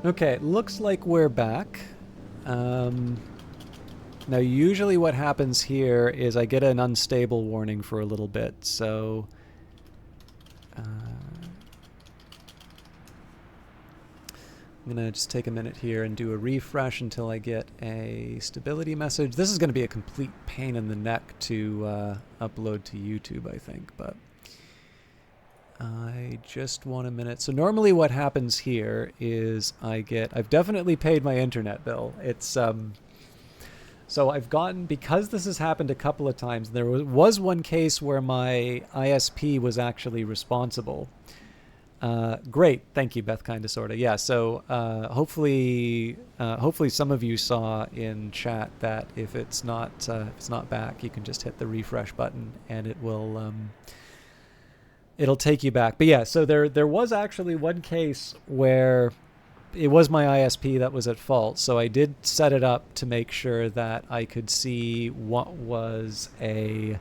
Okay, looks like we're back. Um, Now, usually what happens here is I get an unstable warning for a little bit, so I'm going to just take a minute here and do a refresh until I get a stability message. This is going to be a complete pain in the neck to upload to YouTube, I think, but I just want a minute. So normally what happens here is I've definitely paid my internet bill. So I've gotten, because this has happened a couple of times, there was one case where my ISP was actually responsible. Great, thank you, Beth Kinda Sorta. Yeah, so hopefully some of you saw in chat that if it's not back, you can just hit the refresh button and it'll take you back. But yeah, so there was actually one case where it was my ISP that was at fault, so I did set it up to make sure that I could see what was a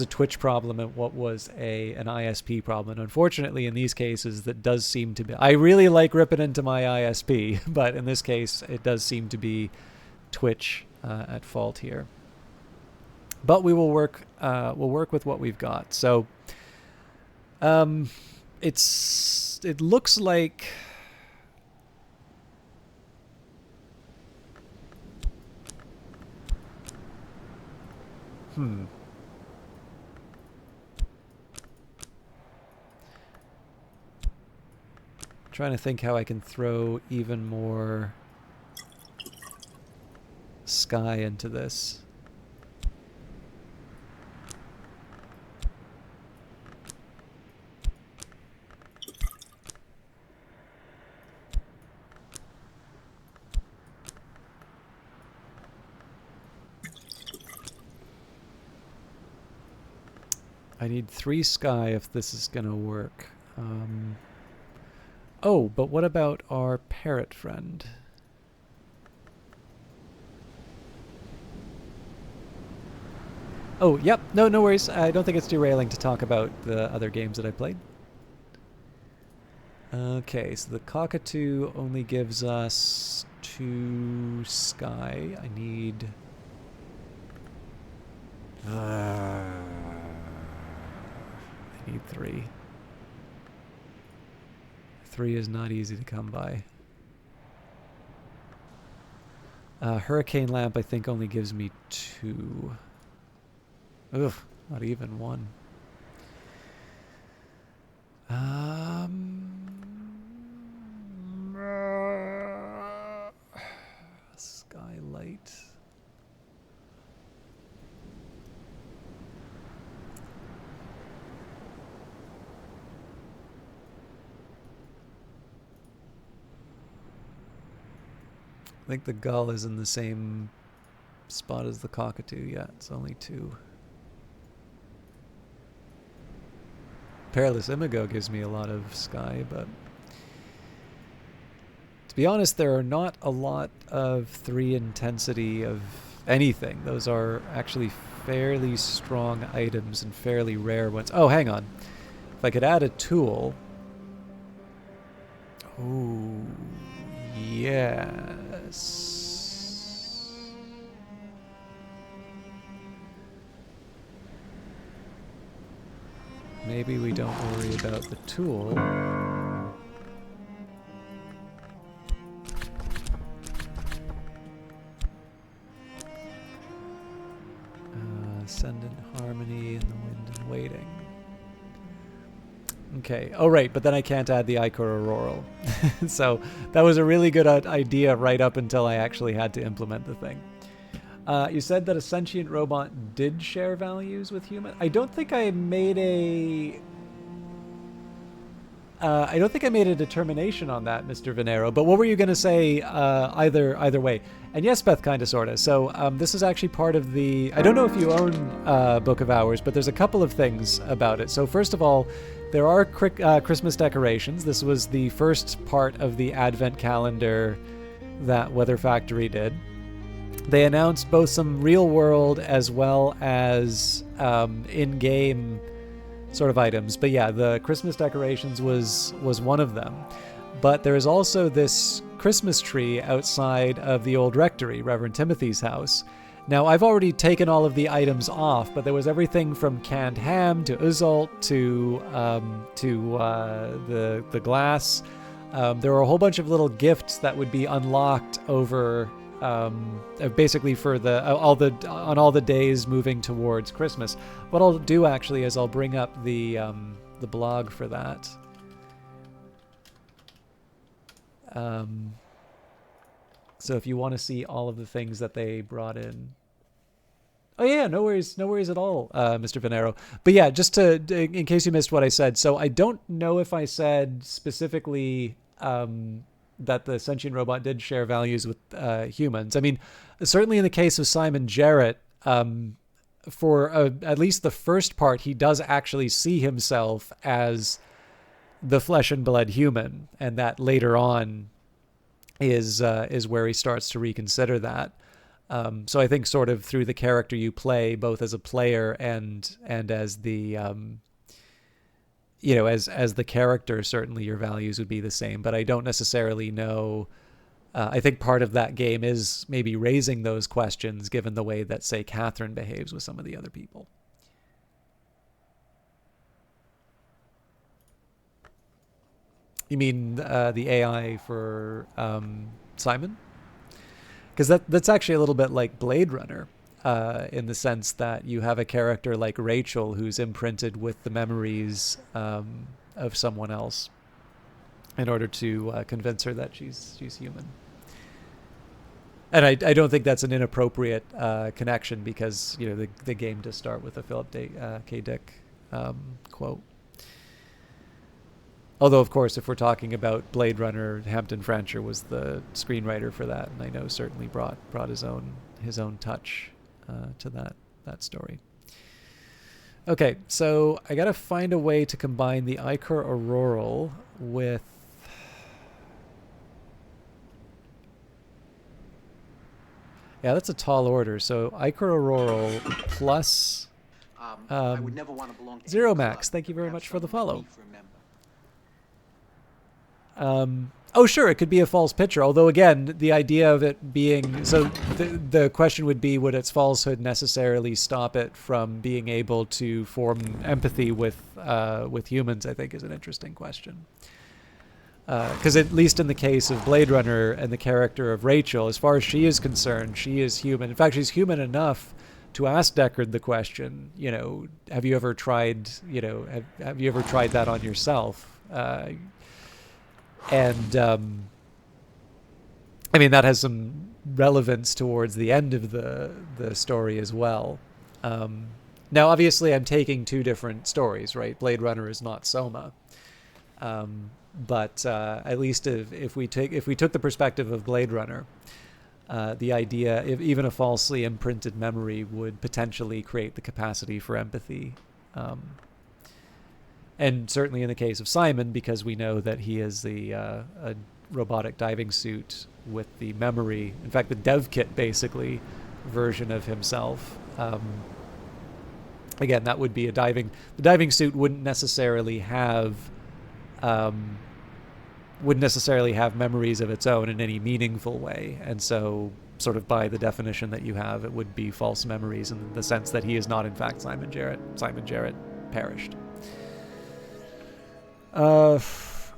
Twitch problem and what was an ISP problem. And unfortunately, in these cases, that does seem to be. I really like ripping into my ISP, but in this case, it does seem to be Twitch at fault here. But we will work. We'll work with what we've got. So, it looks like. Trying to think how I can throw even more sky into this. I need 3 sky if this is going to work. Oh, but what about our parrot friend? Oh, yep. No worries. I don't think it's derailing to talk about the other games that I played. Okay, so the cockatoo only gives us 2 sky. I need... I need 3. 3 is not easy to come by. Hurricane Lamp, I think, only gives me 2. Ugh, not even 1. Skylight. I think the gull is in the same spot as the cockatoo. Yeah, it's only 2. Perilous Imago gives me a lot of sky, but to be honest, there are not a lot of 3 intensity of anything. Those are actually fairly strong items and fairly rare ones. Oh, hang on. If I could add a tool. Oh, yes. Maybe we don't worry about the tool. Send in harmony in the wind and waiting. Okay. Oh, right. But then I can't add the Ichor Auroral. So that was a really good idea right up until I actually had to implement the thing. You said that a sentient robot did share values with human. I don't think I made a... I don't think I made a determination on that, Mr. Venero. But what were you going to say either way? And yes, Beth, kind of, sort of. So this is actually part of the... I don't know if you own Book of Hours, but there's a couple of things about it. So first of all, there are Christmas decorations. This was the first part of the Advent calendar that Weather Factory did. They announced both some real-world as well as in-game sort of items. But yeah, the Christmas decorations was one of them. But there is also this Christmas tree outside of the old rectory, Reverend Timothy's house. Now, I've already taken all of the items off, but there was everything from canned ham to Uzalt to the glass. There were a whole bunch of little gifts that would be unlocked over basically for on all the days moving towards Christmas. What I'll do actually is I'll bring up the blog for that. So if you want to see all of the things that they brought in. Oh yeah, no worries at all, Mr. Venero. But yeah, just to in case you missed what I said. So I don't know if I said specifically that the sentient robot did share values with humans. I mean, certainly in the case of Simon Jarrett, for at least the first part, he does actually see himself as the flesh and blood human, and that later on is where he starts to reconsider that. So I think sort of through the character you play, both as a player and as the as the character, certainly your values would be the same. But I don't necessarily know. I think part of that game is maybe raising those questions, given the way that, say, Catherine behaves with some of the other people. You mean the AI for Simon? Because that's actually a little bit like Blade Runner, in the sense that you have a character like Rachel who's imprinted with the memories of someone else in order to convince her that she's human. And I don't think that's an inappropriate connection, because the game does start with a Philip K. Dick quote. Although, of course, if we're talking about Blade Runner, Hampton Fancher was the screenwriter for that, and I know certainly brought his own touch to that story. Okay, so I gotta find a way to combine the Ichor Auroral with. Yeah, that's a tall order. So Ichor Auroral plus I would never want to belong to Zero Max. Thank you very much for the follow. Oh, sure, it could be a false picture. Although, again, the idea of it being... So the question would be, would its falsehood necessarily stop it from being able to form empathy with humans, I think is an interesting question. Because at least in the case of Blade Runner and the character of Rachel, as far as she is concerned, she is human. In fact, she's human enough to ask Deckard the question, have you ever tried, have you ever tried that on yourself? And I mean, that has some relevance towards the end of the story as well. Now, obviously, I'm taking two different stories, right? Blade Runner is not Soma. But at least if we took the perspective of Blade Runner, the idea, if even a falsely imprinted memory would potentially create the capacity for empathy. And certainly in the case of Simon, because we know that he is a robotic diving suit with the memory, in fact, the dev kit basically version of himself. Again, that would be the diving suit wouldn't necessarily have memories of its own in any meaningful way. And so sort of by the definition that you have, it would be false memories in the sense that he is not in fact Simon Jarrett. Simon Jarrett perished. All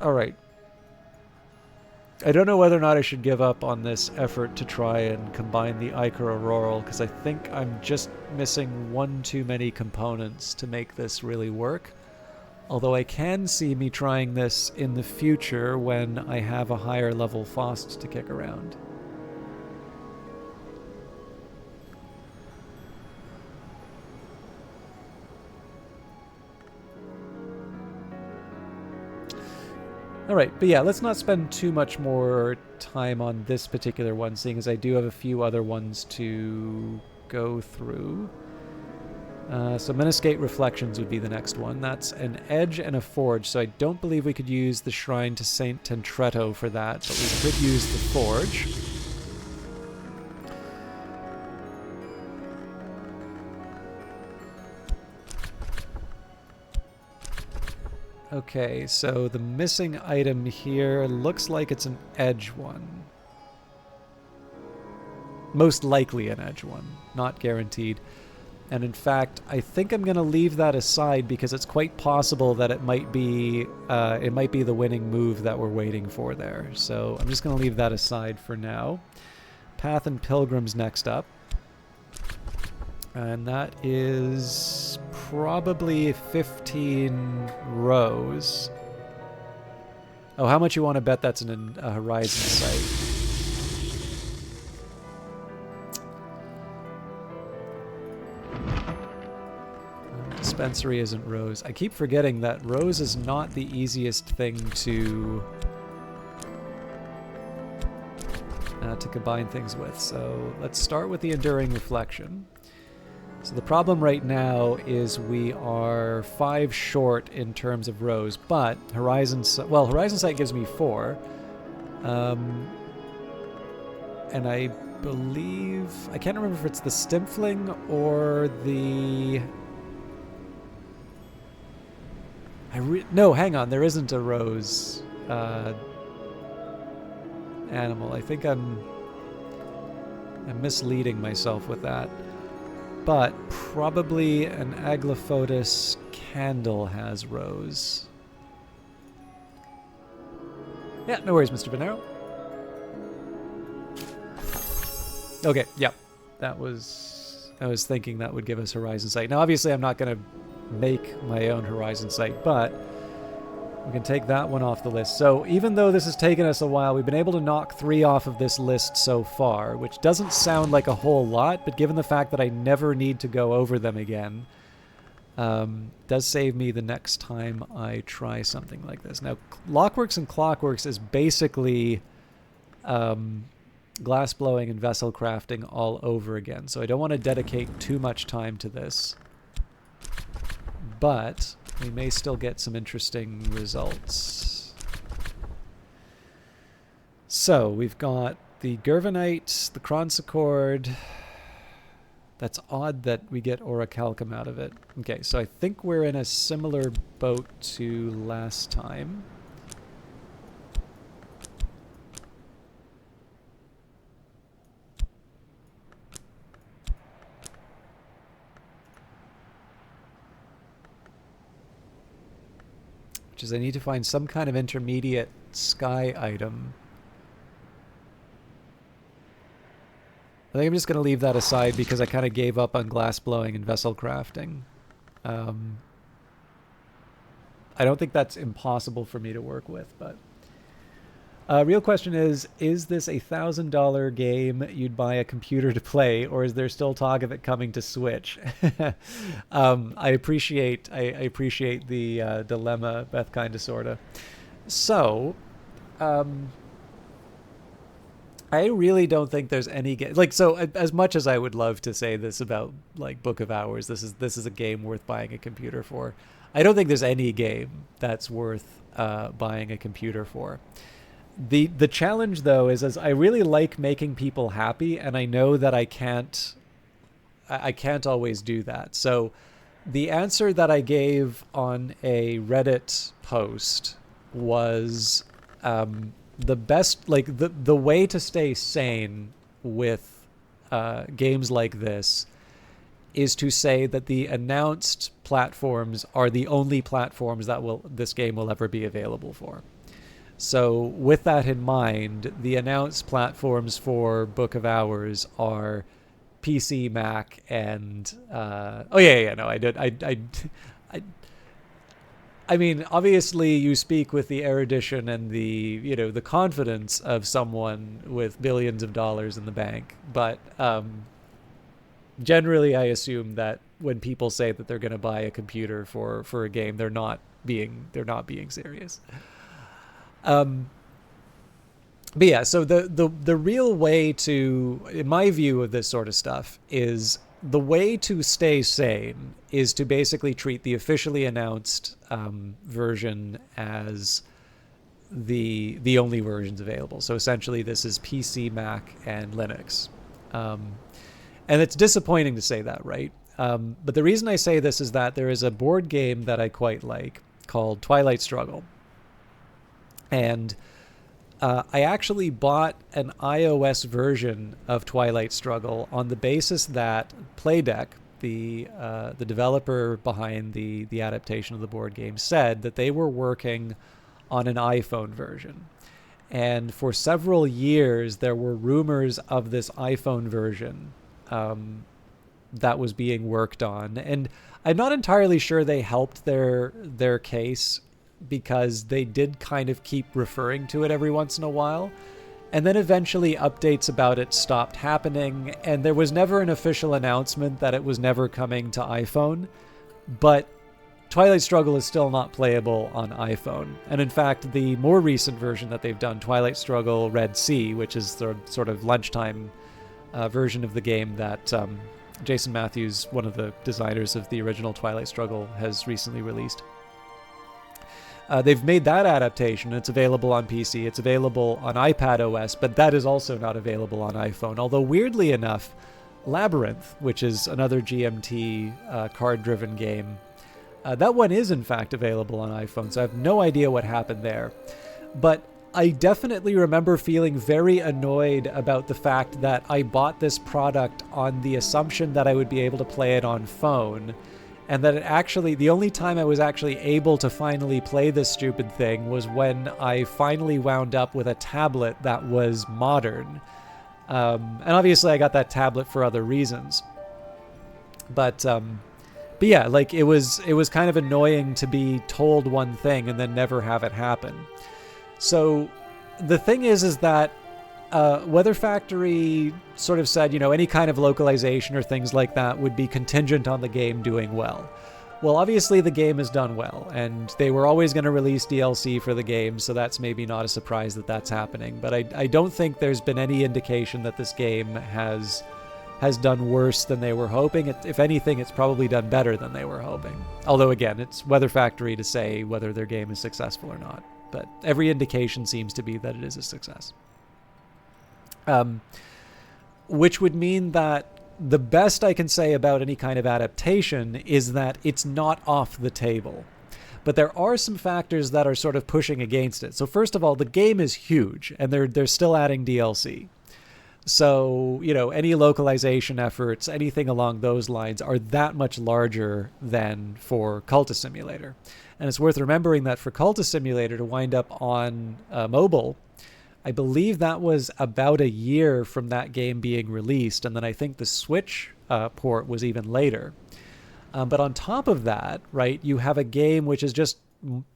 right. I don't know whether or not I should give up on this effort to try and combine the Ichor Auroral, because I think I'm just missing one too many components to make this really work. Although I can see me trying this in the future when I have a higher level Faust to kick around. Alright, but yeah, let's not spend too much more time on this particular one, seeing as I do have a few other ones to go through. So Meniscate Reflections would be the next one. That's an edge and a forge, so I don't believe we could use the Shrine to Saint Tentretto for that, but we could use the forge. Okay, so the missing item here looks like it's an edge one. Most likely an edge one, not guaranteed. And in fact, I think I'm going to leave that aside because it's quite possible that it might be the winning move that we're waiting for there. So I'm just going to leave that aside for now. Path and Pilgrim's next up. And that is probably 15 rows. Oh, how much you want to bet that's a Horizon site? Dispensary isn't rows. I keep forgetting that rows is not the easiest thing to combine things with. So let's start with the Enduring Reflection. So the problem right now is we are 5 short in terms of rows, but Horizon Sight gives me 4. And I believe, I can't remember if it's the Stimfling or the... No, hang on, there isn't a rose animal. I think I'm misleading myself with that. But probably an Aglaophotis candle has rose. Yeah, no worries, Mr. Venero. Okay, yep. I was thinking that would give us Horizon Sight. Now, obviously, I'm not going to make my own Horizon Sight, but we can take that one off the list. So even though this has taken us a while, we've been able to knock 3 off of this list so far, which doesn't sound like a whole lot, but given the fact that I never need to go over them again, does save me the next time I try something like this. Now, Lockworks and Clockworks is basically glass blowing and vessel crafting all over again, so I don't want to dedicate too much time to this. But we may still get some interesting results. So we've got the Gervanite, the Chronsochord. That's odd that we get Orichalcum out of it. Okay, so I think we're in a similar boat to last time. Which is I need to find some kind of intermediate sky item. I think I'm just going to leave that aside because I kind of gave up on glass blowing and vessel crafting. I don't think that's impossible for me to work with, but... real question is this a $1,000 game you'd buy a computer to play, or is there still talk of it coming to Switch? I appreciate the dilemma, Beth Kinda Sorta. So, I really don't think there's any game as much as I would love to say this about like Book of Hours, this is a game worth buying a computer for. I don't think there's any game that's worth buying a computer for. The challenge, though, is as I really like making people happy, and I know that I can't always do that. So the answer that I gave on a Reddit post was the best, the way to stay sane with games like this is to say that the announced platforms are the only platforms that this game will ever be available for. So with that in mind, the announced platforms for Book of Hours are PC, Mac, and I mean, obviously you speak with the erudition and the confidence of someone with billions of dollars in the bank, but generally I assume that when people say that they're going to buy a computer for a game, they're not being serious. But yeah, so the real way to, in my view of this sort of stuff, is the way to stay sane is to basically treat the officially announced version as the only versions available. So essentially this is PC, Mac, and Linux. And it's disappointing to say that, right? But the reason I say this is that there is a board game that I quite like called Twilight Struggle. And I actually bought an iOS version of Twilight Struggle on the basis that Playdeck, the developer behind the adaptation of the board game, said that they were working on an iPhone version. And for several years, there were rumors of this iPhone version that was being worked on. And I'm not entirely sure they helped their case, because they did kind of keep referring to it every once in a while. And then eventually updates about it stopped happening, and there was never an official announcement that it was never coming to iPhone. But Twilight Struggle is still not playable on iPhone. And in fact, the more recent version that they've done, Twilight Struggle Red Sea, which is the sort of lunchtime version of the game that Jason Matthews, one of the designers of the original Twilight Struggle, has recently released. They've made that adaptation. It's available on PC. It's available on iPad OS, but that is also not available on iPhone. Although, weirdly enough, Labyrinth, which is another GMT card-driven game, that one is in fact available on iPhone, so I have no idea what happened there. But I definitely remember feeling very annoyed about the fact that I bought this product on the assumption that I would be able to play it on phone, and that it actually, the only time I was actually able to finally play this stupid thing was when I finally wound up with a tablet that was modern. And obviously I got that tablet for other reasons. But yeah, like it was kind of annoying to be told one thing and then never have it happen. So the thing is that Weather Factory sort of said, any kind of localization or things like that would be contingent on the game doing well. Well, obviously the game has done well, and they were always going to release DLC for the game, so that's maybe not a surprise that that's happening. But I don't think there's been any indication that this game has done worse than they were hoping. If anything, it's probably done better than they were hoping. Although, again, it's Weather Factory to say whether their game is successful or not. But every indication seems to be that it is a success. Which would mean that the best I can say about any kind of adaptation is that it's not off the table. But there are some factors that are sort of pushing against it. So first of all, the game is huge, and they're still adding DLC. So, any localization efforts, anything along those lines, are that much larger than for Cultist Simulator. And it's worth remembering that for Cultist Simulator to wind up on mobile, I believe that was about a year from that game being released, and then I think the Switch port was even later. But on top of that, right, you have a game which is just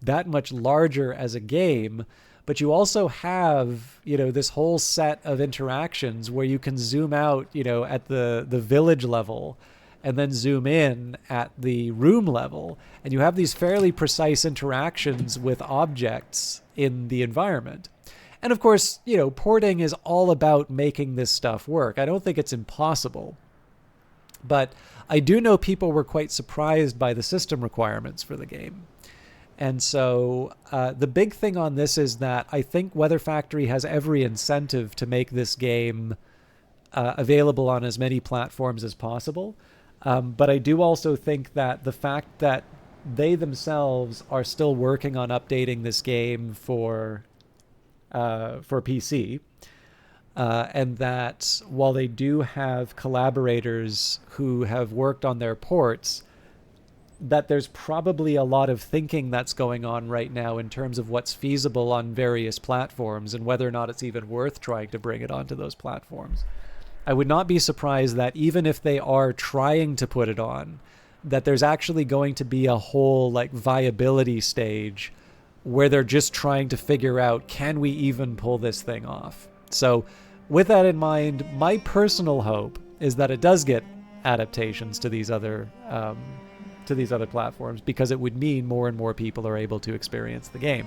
that much larger as a game, but you also have, this whole set of interactions where you can zoom out, at the village level and then zoom in at the room level, and you have these fairly precise interactions with objects in the environment. And of course, porting is all about making this stuff work. I don't think it's impossible. But I do know people were quite surprised by the system requirements for the game. And so the big thing on this is that I think Weather Factory has every incentive to make this game available on as many platforms as possible. But I do also think that the fact that they themselves are still working on updating this game for PC, and that while they do have collaborators who have worked on their ports, that there's probably a lot of thinking that's going on right now in terms of what's feasible on various platforms and whether or not it's even worth trying to bring it onto those platforms. I would not be surprised that even if they are trying to put it on, that there's actually going to be a whole viability stage where they're just trying to figure out, can we even pull this thing off? So with that in mind, my personal hope is that it does get adaptations to these other platforms, because it would mean more and more people are able to experience the game.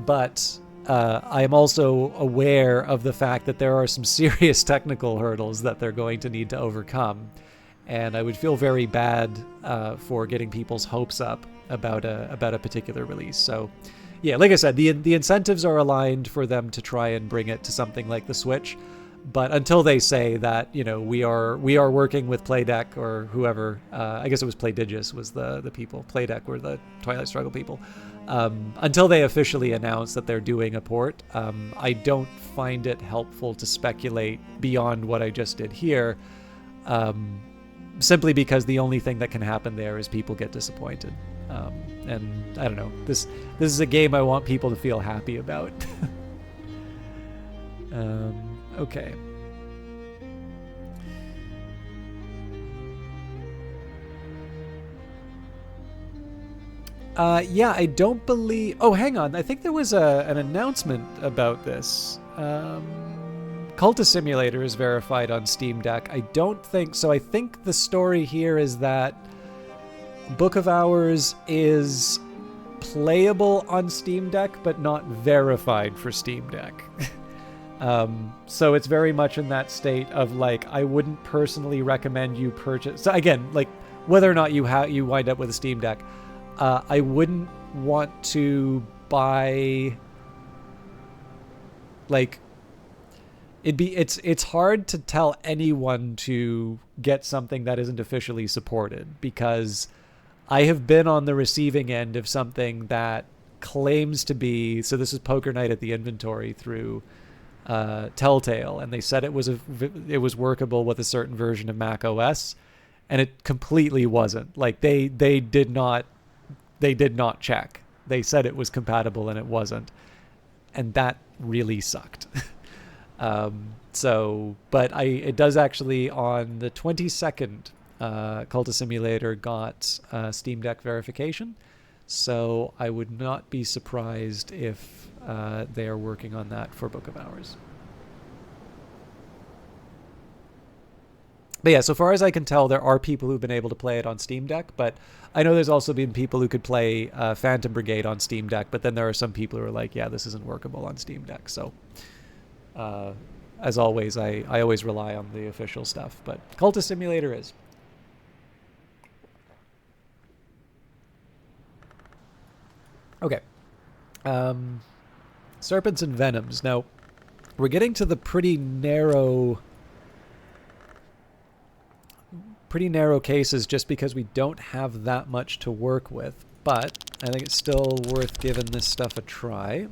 But I am also aware of the fact that there are some serious technical hurdles that they're going to need to overcome. And I would feel very bad for getting people's hopes up about a particular release. So yeah, like I said, the incentives are aligned for them to try and bring it to something like the Switch. But until they say that, you know, we are working with Playdeck or whoever, I guess it was Playdigious was the people. Playdeck were the Twilight Struggle people. Until they officially announce that they're doing a port, I don't find it helpful to speculate beyond what I just did here, simply because the only thing that can happen there is people get disappointed. And I don't know, this is a game I want people to feel happy about. Okay. Yeah, I don't believe... Oh, hang on. I think there was an announcement about this. Cultist Simulator is verified on Steam Deck. I don't think... So I think the story here is that Book of Hours is playable on Steam Deck, but not verified for Steam Deck. So it's very much in that state of, like, I wouldn't personally recommend you purchase... So again, like, whether or not you wind up with a Steam Deck... I wouldn't want to buy, like, it's hard to tell anyone to get something that isn't officially supported, because I have been on the receiving end of something that claims to be, so this is Poker Night at the Inventory through Telltale, and they said it was workable with a certain version of Mac OS, and it completely wasn't. Like, they did not check. They said it was compatible and it wasn't. And that really sucked. But it does actually on the 22nd, Cultist Simulator got Steam Deck verification. So I would not be surprised if they are working on that for Book of Hours. But yeah, so far as I can tell, there are people who've been able to play it on Steam Deck, but I know there's also been people who could play Phantom Brigade on Steam Deck, but then there are some people who are like, yeah, this isn't workable on Steam Deck. So, as always, I always rely on the official stuff, but Cultist Simulator is. Okay. Serpents and Venoms. Now, we're getting to the pretty narrow cases just because we don't have that much to work with, but I think it's still worth giving this stuff a try.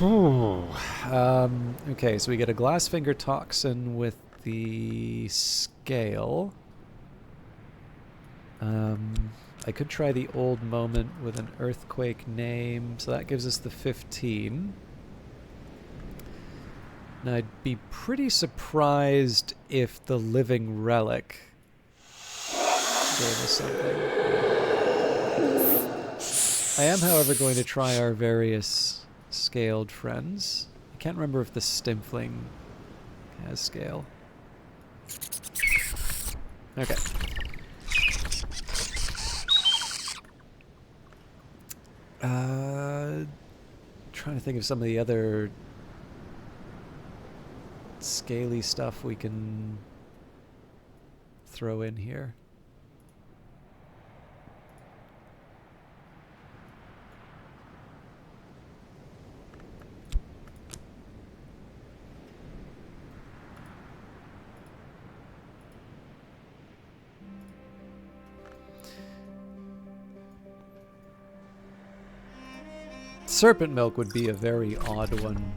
Okay, so we get a Glassfinger Toxin with the scale. I could try the Old Moment with an Earthquake name, so that gives us the 15. Now, I'd be pretty surprised if the Living Relic gave us something. I am, however, going to try our various scaled friends. I can't remember if the Stimfling has scale. Okay. Trying to think of some of the other scaly stuff we can throw in here. Serpent Milk would be a very odd one.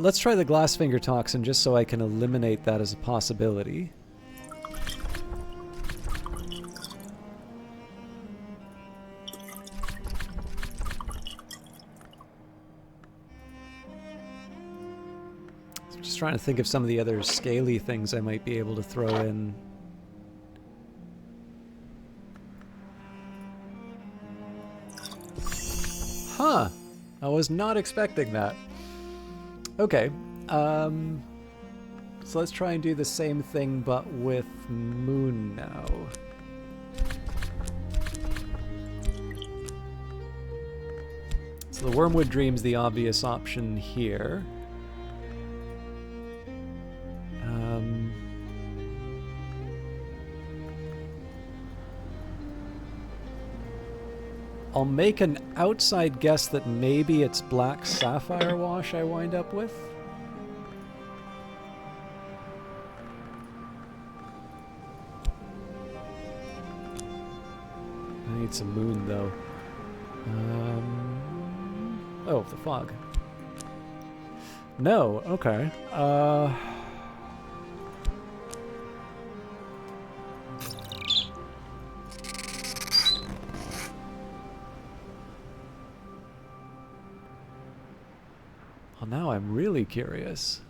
Let's try the Glassfinger Toxin just so I can eliminate that as a possibility. I'm just trying to think of some of the other scaly things I might be able to throw in. Huh. I was not expecting that. Okay, so let's try and do the same thing, but with Moon now. So the Wormwood Dream's the obvious option here. I'll make an outside guess that maybe it's black sapphire wash I wind up with. I need some moon, though. Oh, the fog. No, okay. Well, now I'm really curious.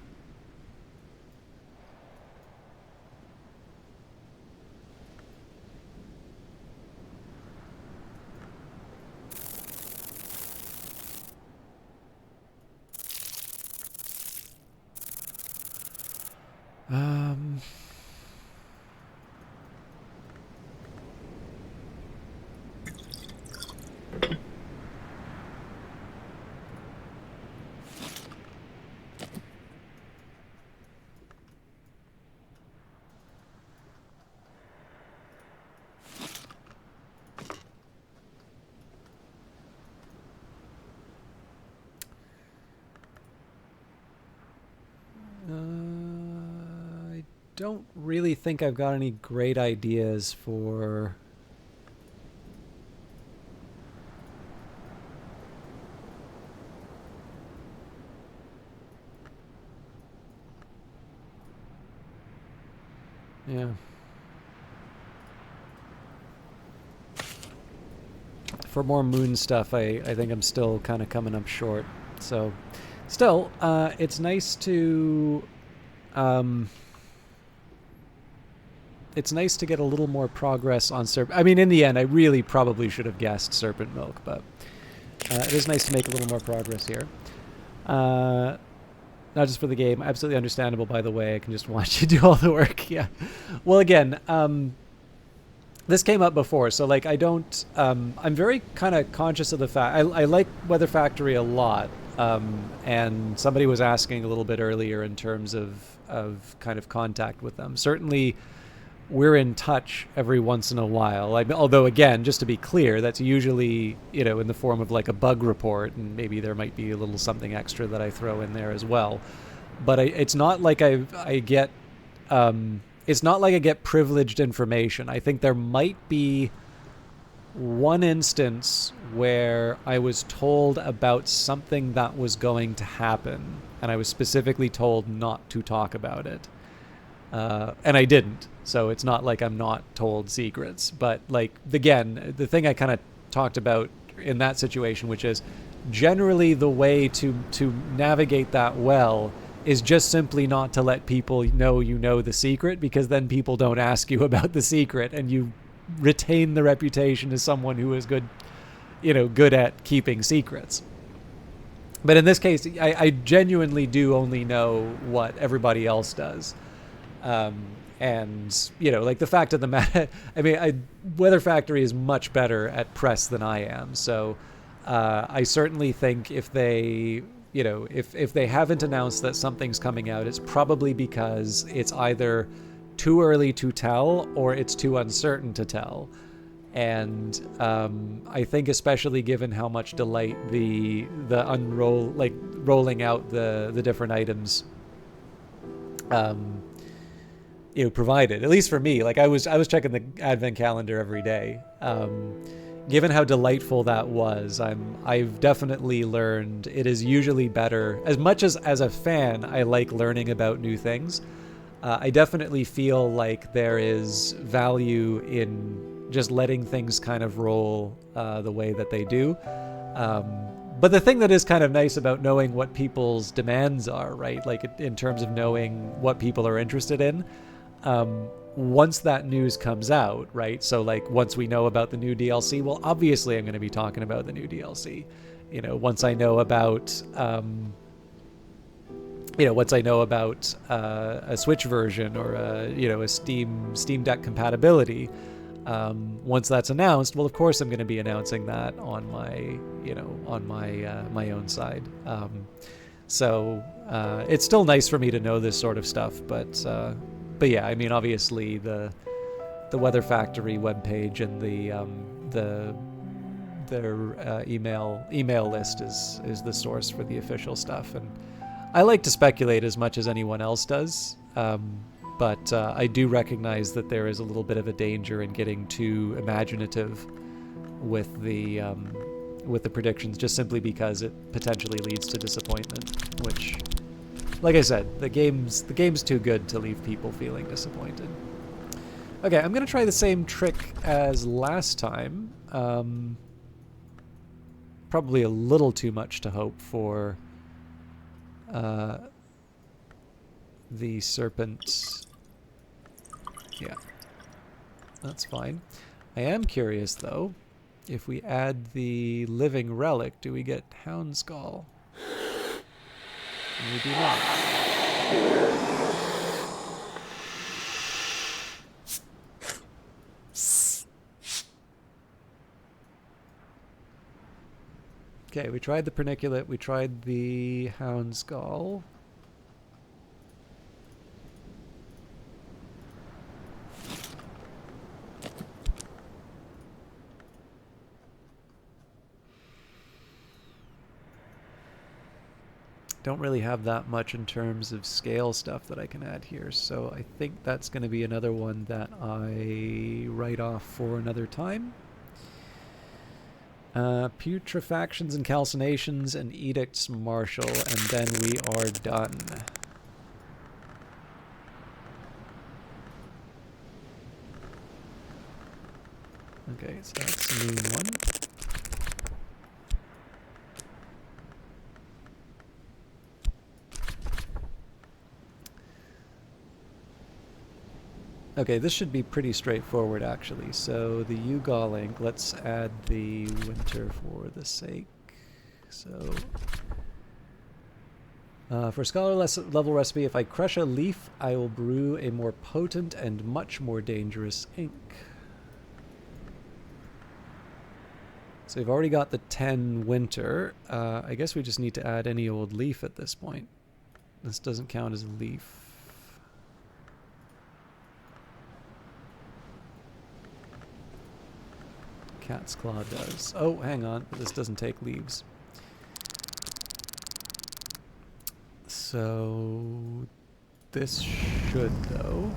I don't really think I've got any great ideas for... Yeah. For more moon stuff, I think I'm still kind of coming up short. So, still, it's nice to... it's nice to get a little more progress on Serpent... I mean, in the end, I really probably should have guessed Serpent Milk, but it is nice to make a little more progress here. Not just for the game. Absolutely understandable, by the way. I can just watch you do all the work. Yeah. Well, again, this came up before, so, like, I don't... I'm very kind of conscious of the fact... I like Weather Factory a lot, and somebody was asking a little bit earlier in terms of kind of contact with them. Certainly, we're in touch every once in a while. Although, again, just to be clear, that's usually, you know, in the form of like a bug report, and maybe there might be a little something extra that I throw in there as well. But it's not like I get, it's not like I get privileged information. I think there might be one instance where I was told about something that was going to happen, and I was specifically told not to talk about it. And I didn't, so it's not like I'm not told secrets. But, like, again, the thing I kind of talked about in that situation, which is generally the way to navigate that well is just simply not to let people know you know the secret, because then people don't ask you about the secret, and you retain the reputation as someone who is good, you know, good at keeping secrets. But in this case, I genuinely do only know what everybody else does. And, you know, like, the fact of the matter, I mean, Weather Factory is much better at press than I am. So I certainly think if they, you know, if they haven't announced that something's coming out, it's probably because it's either too early to tell or it's too uncertain to tell. And I think especially given how much delight the rolling out the different items you know, provided, at least for me. Like, I was checking the advent calendar every day. Given how delightful that was, I've definitely learned it is usually better. As much as a fan, I like learning about new things. I definitely feel like there is value in just letting things kind of roll the way that they do. But the thing that is kind of nice about knowing what people's demands are, right? Like, in terms of knowing what people are interested in, once that news comes out, right? So, like, once we know about the new DLC, well, obviously I'm going to be talking about the new DLC. You know, once I know about, a Switch version or a Steam Deck compatibility, once that's announced, well, of course I'm going to be announcing that on my own side. So it's still nice for me to know this sort of stuff, but yeah, I mean, obviously the Weather Factory webpage and the their email list is the source for the official stuff, and I like to speculate as much as anyone else does, but I do recognize that there is a little bit of a danger in getting too imaginative with the predictions, just simply because it potentially leads to disappointment, which, like I said, the game's too good to leave people feeling disappointed. Okay, I'm gonna try the same trick as last time. Probably a little too much to hope for the serpent. Yeah, that's fine. I am curious though, if we add the living relic, do we get Houndskull? We do not. Okay, we tried the Perniculate, we tried the Houndskull. Don't really have that much in terms of scale stuff that I can add here, so I think that's going to be another one that I write off for another time. Putrefactions and calcinations and edicts martial, and then we are done. Okay, so that's moon one. Okay, this should be pretty straightforward actually. So the Ugal ink, let's add the winter for the sake. So for scholar level recipe, if I crush a leaf, I will brew a more potent and much more dangerous ink. So we've already got the 10 winter. I guess we just need to add any old leaf at this point. This doesn't count as a leaf. Cat's Claw does. Oh, hang on. This doesn't take leaves. So this should, though.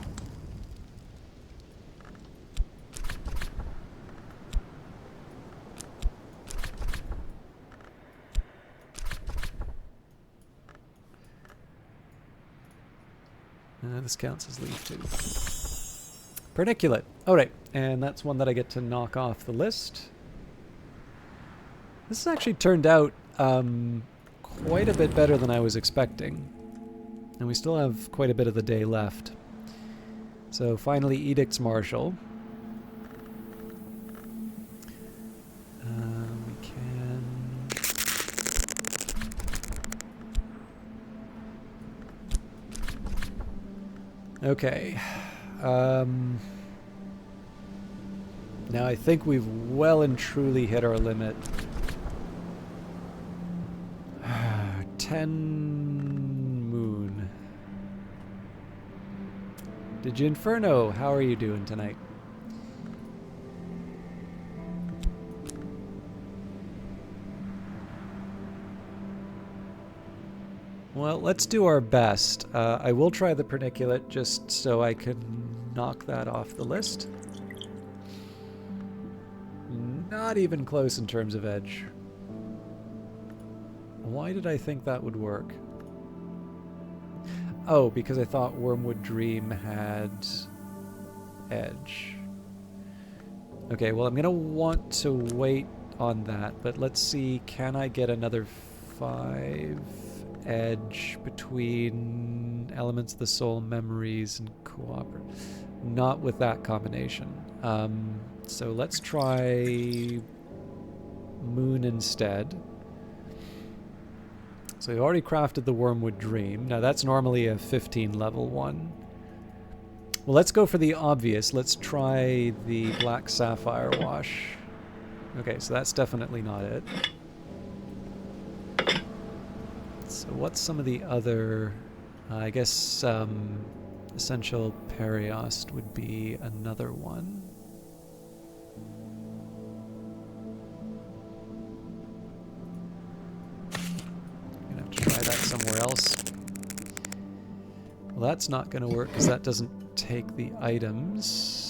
This counts as leaf too. Perniculate. All right, and that's one that I get to knock off the list. This has actually turned out quite a bit better than I was expecting. And we still have quite a bit of the day left. So finally, Edicts Martial. We can... Okay. Now I think we've well and truly hit our limit. 10 moon. Diginferno, how are you doing tonight? Well, let's do our best. I will try the Perniculate just so I can knock that off the list. Not even close in terms of edge. Why did I think that would work? Oh, because I thought Wormwood Dream had edge. Okay, well I'm gonna want to wait on that, but let's see, can I get another 5 edge between Elements of the Soul, Memories, and Cooperative? Not with that combination. So let's try Moon instead. So we've already crafted the Wormwood Dream. Now that's normally a 15 level one. Well, let's go for the obvious. Let's try the Black Sapphire Wash. Okay, so that's definitely not it. So what's some of the other... I guess Essential Periost would be another one. somewhere else. Well, that's not going to work because that doesn't take the items.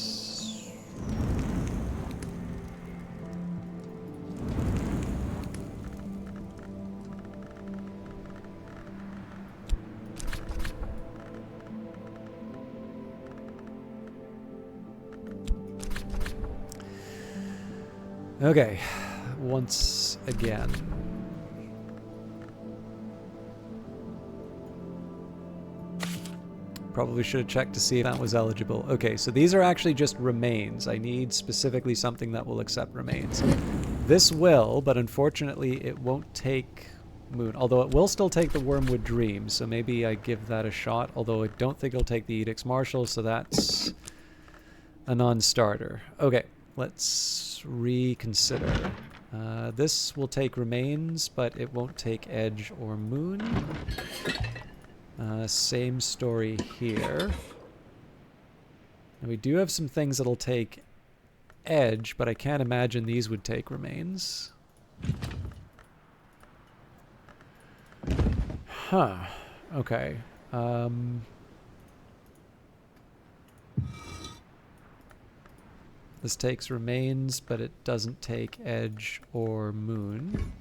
Okay, once again. Probably should have checked to see if that was eligible. Okay, so these are actually just remains. I need specifically something that will accept remains. This will, but unfortunately it won't take moon. Although it will still take the Wormwood Dream, so maybe I give that a shot. Although I don't think it'll take the Edict's Marshal, so that's a non-starter. Okay, let's reconsider. This will take remains, but it won't take edge or moon. Same story here. And we do have some things that'll take edge, but I can't imagine these would take remains. Huh. Okay. This takes remains, but it doesn't take edge or moon.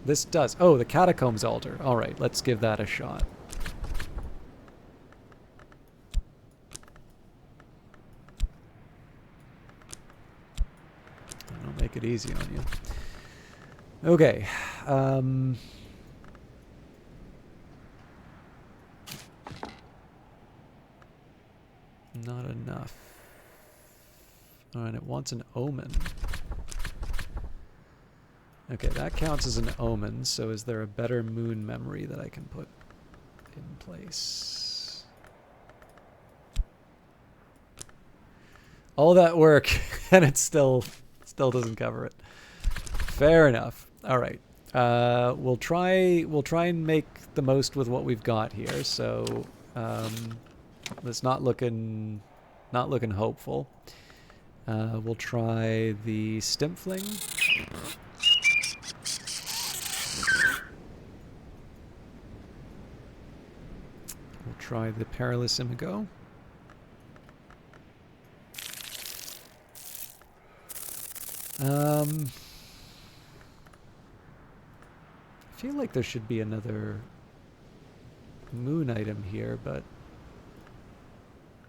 This does. Oh, the Catacombs Altar. All right, let's give that a shot. I'll make it easy on you. Okay. Not enough. All right, it wants an omen. Okay, that counts as an omen, so is there a better moon memory that I can put in place? All that work, and it still doesn't cover it. Fair enough. All right. We'll try and make the most with what we've got here, so it's not looking hopeful. We'll try the Stimpfling. We'll try the Perilous Imago. I feel like there should be another moon item here, but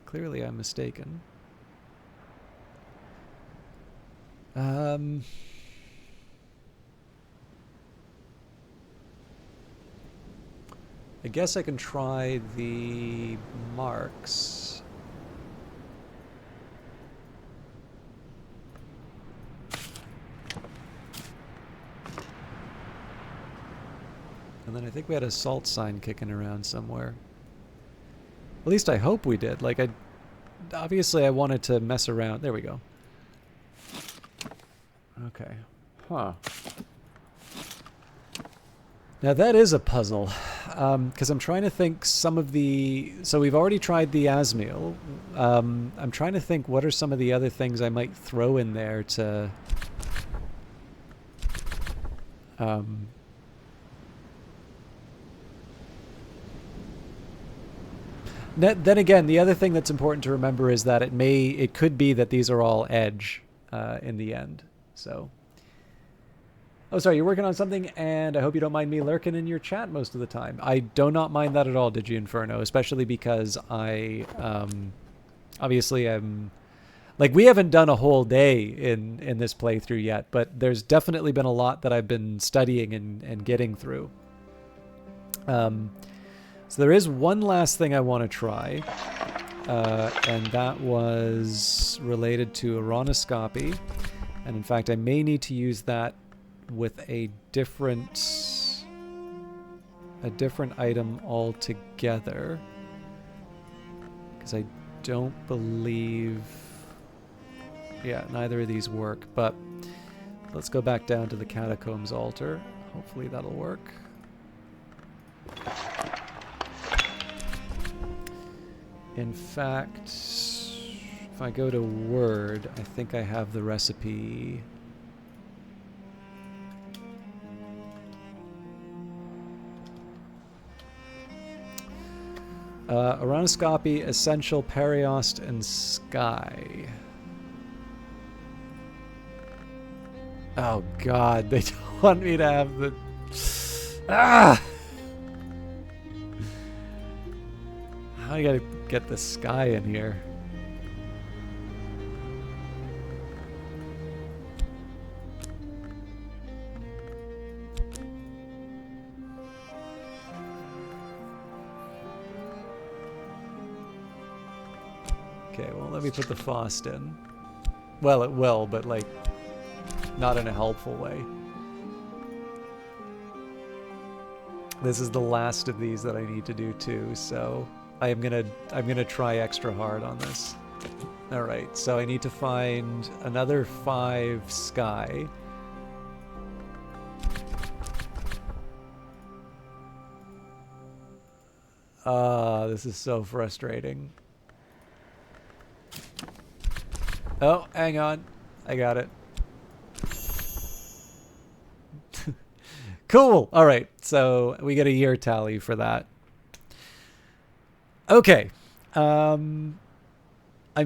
clearly I'm mistaken. I guess I can try the marks. And then I think we had a salt sign kicking around somewhere. At least I hope we did. Like, obviously I wanted to mess around. There we go. Okay. Huh. Now that is a puzzle, because I'm trying to think some of the... So we've already tried the Asmiel. I'm trying to think what are some of the other things I might throw in there to... Then again, the other thing that's important to remember is that it could be that these are all edge in the end. So... Oh, sorry, you're working on something, and I hope you don't mind me lurking in your chat most of the time. I do not mind that at all, Digi Inferno, especially because I, obviously I'm, like, we haven't done a whole day in this playthrough yet, but there's definitely been a lot that I've been studying and getting through. So there is one last thing I want to try, and that was related to Aronoscopy, and in fact, I may need to use that with a different item altogether, because I don't believe, yeah, neither of these work. But let's go back down to the Catacombs Altar. Hopefully that'll work. In fact, if I go to Word, I think I have the recipe. Aronoscopy, Essential, Periost, and Sky. Oh god, they don't want me to have the... Ah! I gotta get the Sky in here. Okay, well, let me put the Faust in. Well, it will, but, like, not in a helpful way. This is the last of these that I need to do, too, so I'm gonna try extra hard on this. Alright, so I need to find another 5 Sky. This is so frustrating. Oh, hang on. I got it. Cool. All right. So we get a year tally for that. Okay. I'm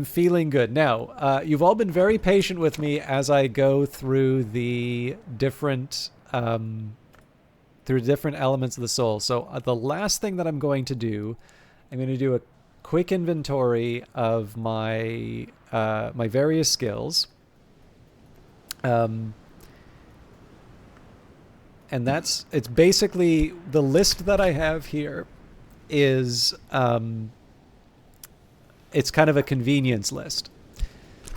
feeling good. Now, you've all been very patient with me as I go through the different elements of the soul. So the last thing that I'm going to do, I'm going to do a quick inventory of my my various skills. And it's basically the list that I have here is it's kind of a convenience list.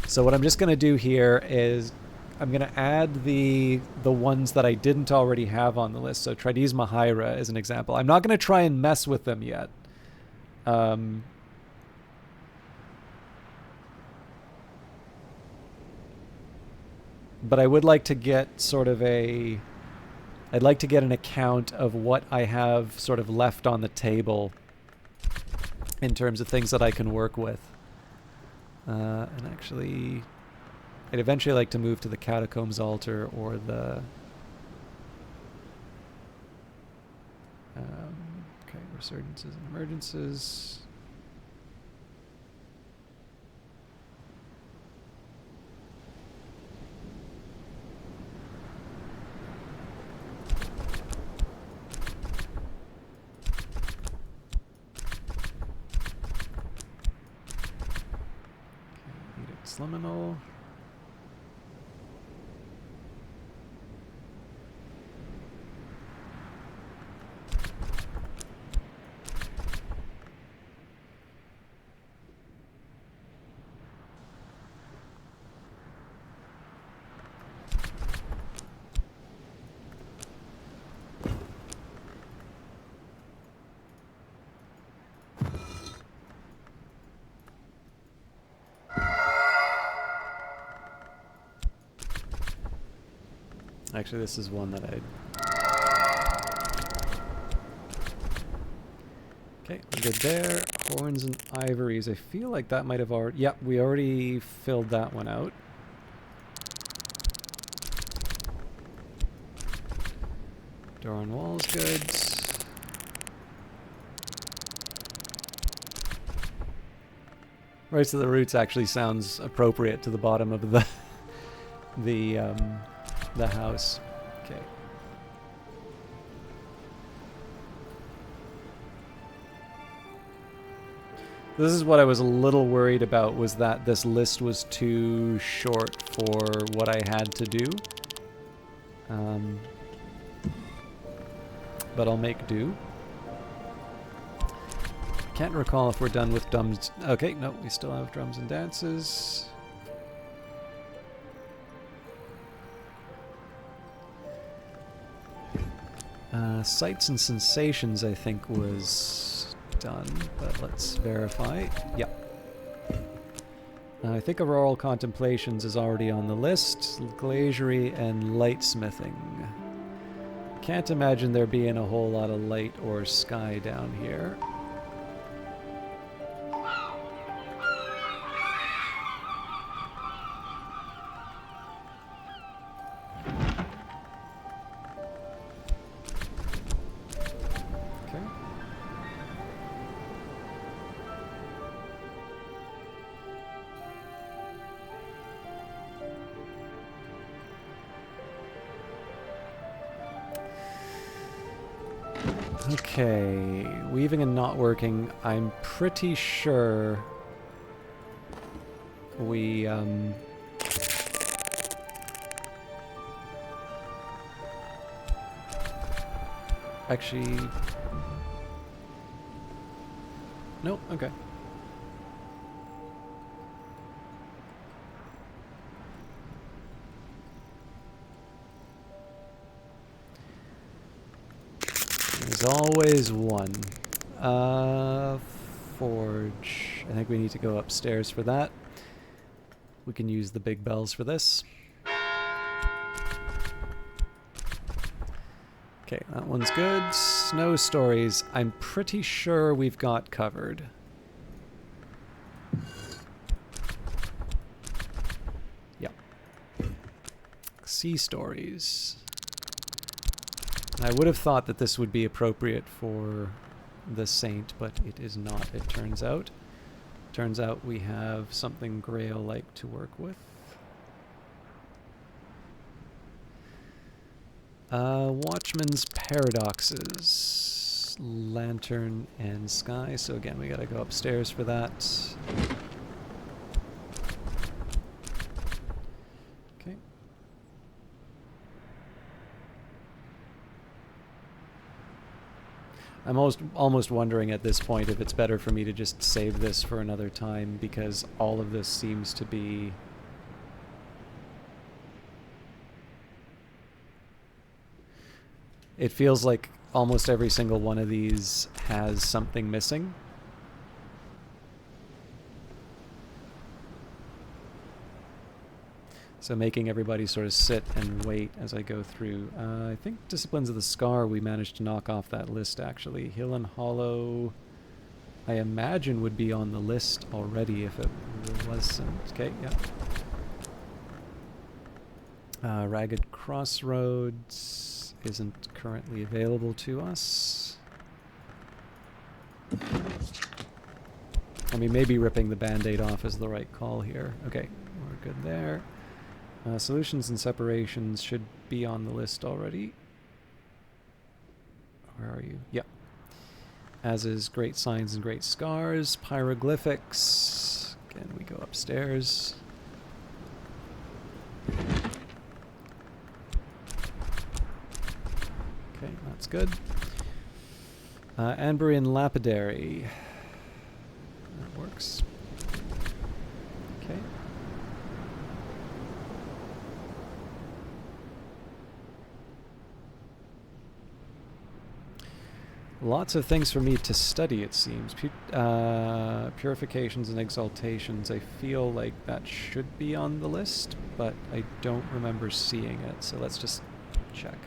So what I'm just going to do here is I'm going to add the ones that I didn't already have on the list. So Tridesma Hira is an example. I'm not going to try and mess with them yet. But I would like to get sort of I'd like to get an account of what I have sort of left on the table in terms of things that I can work with. And actually, I'd eventually like to move to the Catacombs Altar or the... okay, Resurgences and Emergences. Liminal. Actually, this is one that I... Okay, we're good there. Horns and Ivories. I feel like that might have already... Yep, we already filled that one out. Door on walls, goods. Rise to the Roots actually sounds appropriate to the bottom of the house. Okay. This is what I was a little worried about, was that this list was too short for what I had to do. But I'll make do. Can't recall if we're done with drums. Okay, no, we still have drums and dances. Sights and Sensations, I think, was done, but let's verify. Yep. I think Auroral Contemplations is already on the list. Glaciery and Lightsmithing. Can't imagine there being a whole lot of light or sky down here. Okay, weaving and not working. I'm pretty sure we, actually... Nope, okay. There's always one. Forge. I think we need to go upstairs for that. We can use the big bells for this. Okay, that one's good. Snow stories. I'm pretty sure we've got covered. Yep. Sea stories. I would have thought that this would be appropriate for the saint, but it is not, it turns out. Turns out we have something Grail-like to work with. Watchman's Paradoxes. Lantern and Sky. So again, we gotta go upstairs for that. Okay. I'm almost wondering at this point if it's better for me to just save this for another time, because all of this seems to be... It feels like almost every single one of these has something missing. So making everybody sort of sit and wait as I go through. I think Disciplines of the Scar we managed to knock off that list, actually. Hill and Hollow, I imagine, would be on the list already if it wasn't. Okay, yeah. Ragged Crossroads isn't currently available to us. I mean, maybe ripping the Band-Aid off is the right call here. Okay, we're good there. Solutions and Separations should be on the list already. Where are you? Yeah. As is Great Signs and Great Scars. Pyroglyphics. Again, we go upstairs. Okay, that's good. Anburian Lapidary. That works. Okay. Lots of things for me to study, it seems. Purifications and Exaltations. I feel like that should be on the list, but I don't remember seeing it, so let's just check.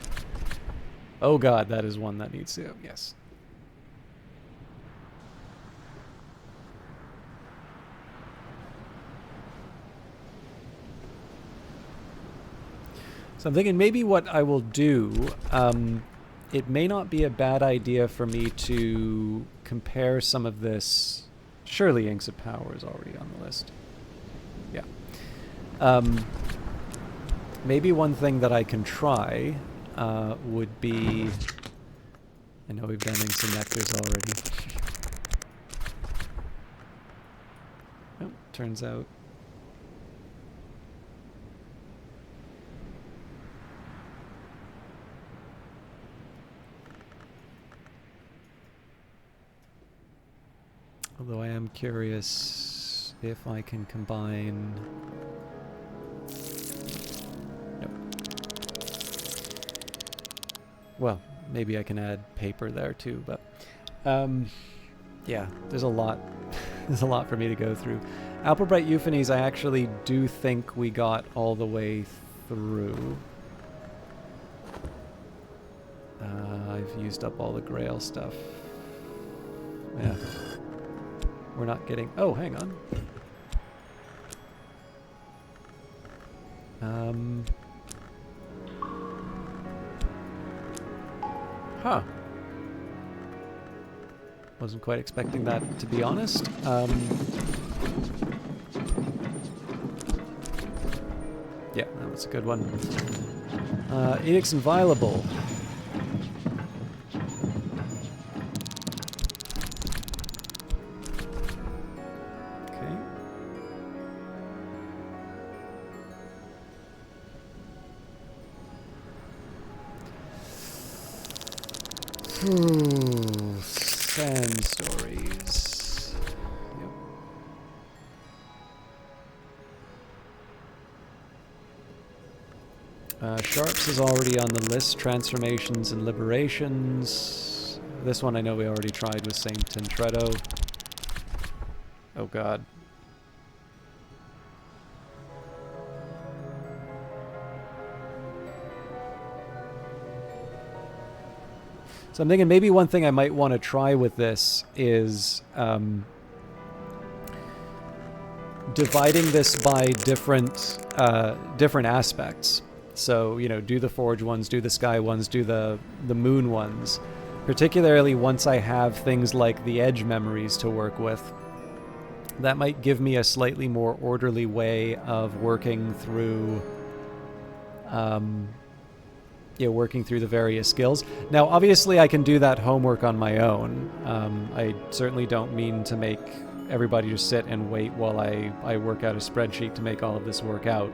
Oh god, that is one that needs to... Yes. So I'm thinking maybe what I will do... it may not be a bad idea for me to compare some of this. Surely Inks of Power is already on the list. Yeah. Maybe one thing that I can try would be... I know we've done Inks and Nectars already. Oh, turns out... Although I am curious if I can combine... Nope. Well, maybe I can add paper there too, but... yeah, there's a lot. There's a lot for me to go through. Applebright Euphonies, I actually do think we got all the way through. I've used up all the Grail stuff. Yeah. We're not getting... Oh, hang on. Huh. Wasn't quite expecting that, to be honest. Yeah, that was a good one. Edicts Inviolable. Ooh, Sand Stories. Yep. Sharps is already on the list. Transformations and Liberations. This one I know we already tried with Saint Tintredo. Oh god. So I'm thinking maybe one thing I might want to try with this is dividing this by different aspects. So, you know, do the Forge ones, do the Sky ones, do the Moon ones. Particularly once I have things like the Edge memories to work with. That might give me a slightly more orderly way of working through working through the various skills. Now, obviously, I can do that homework on my own. I certainly don't mean to make everybody just sit and wait while I work out a spreadsheet to make all of this work out.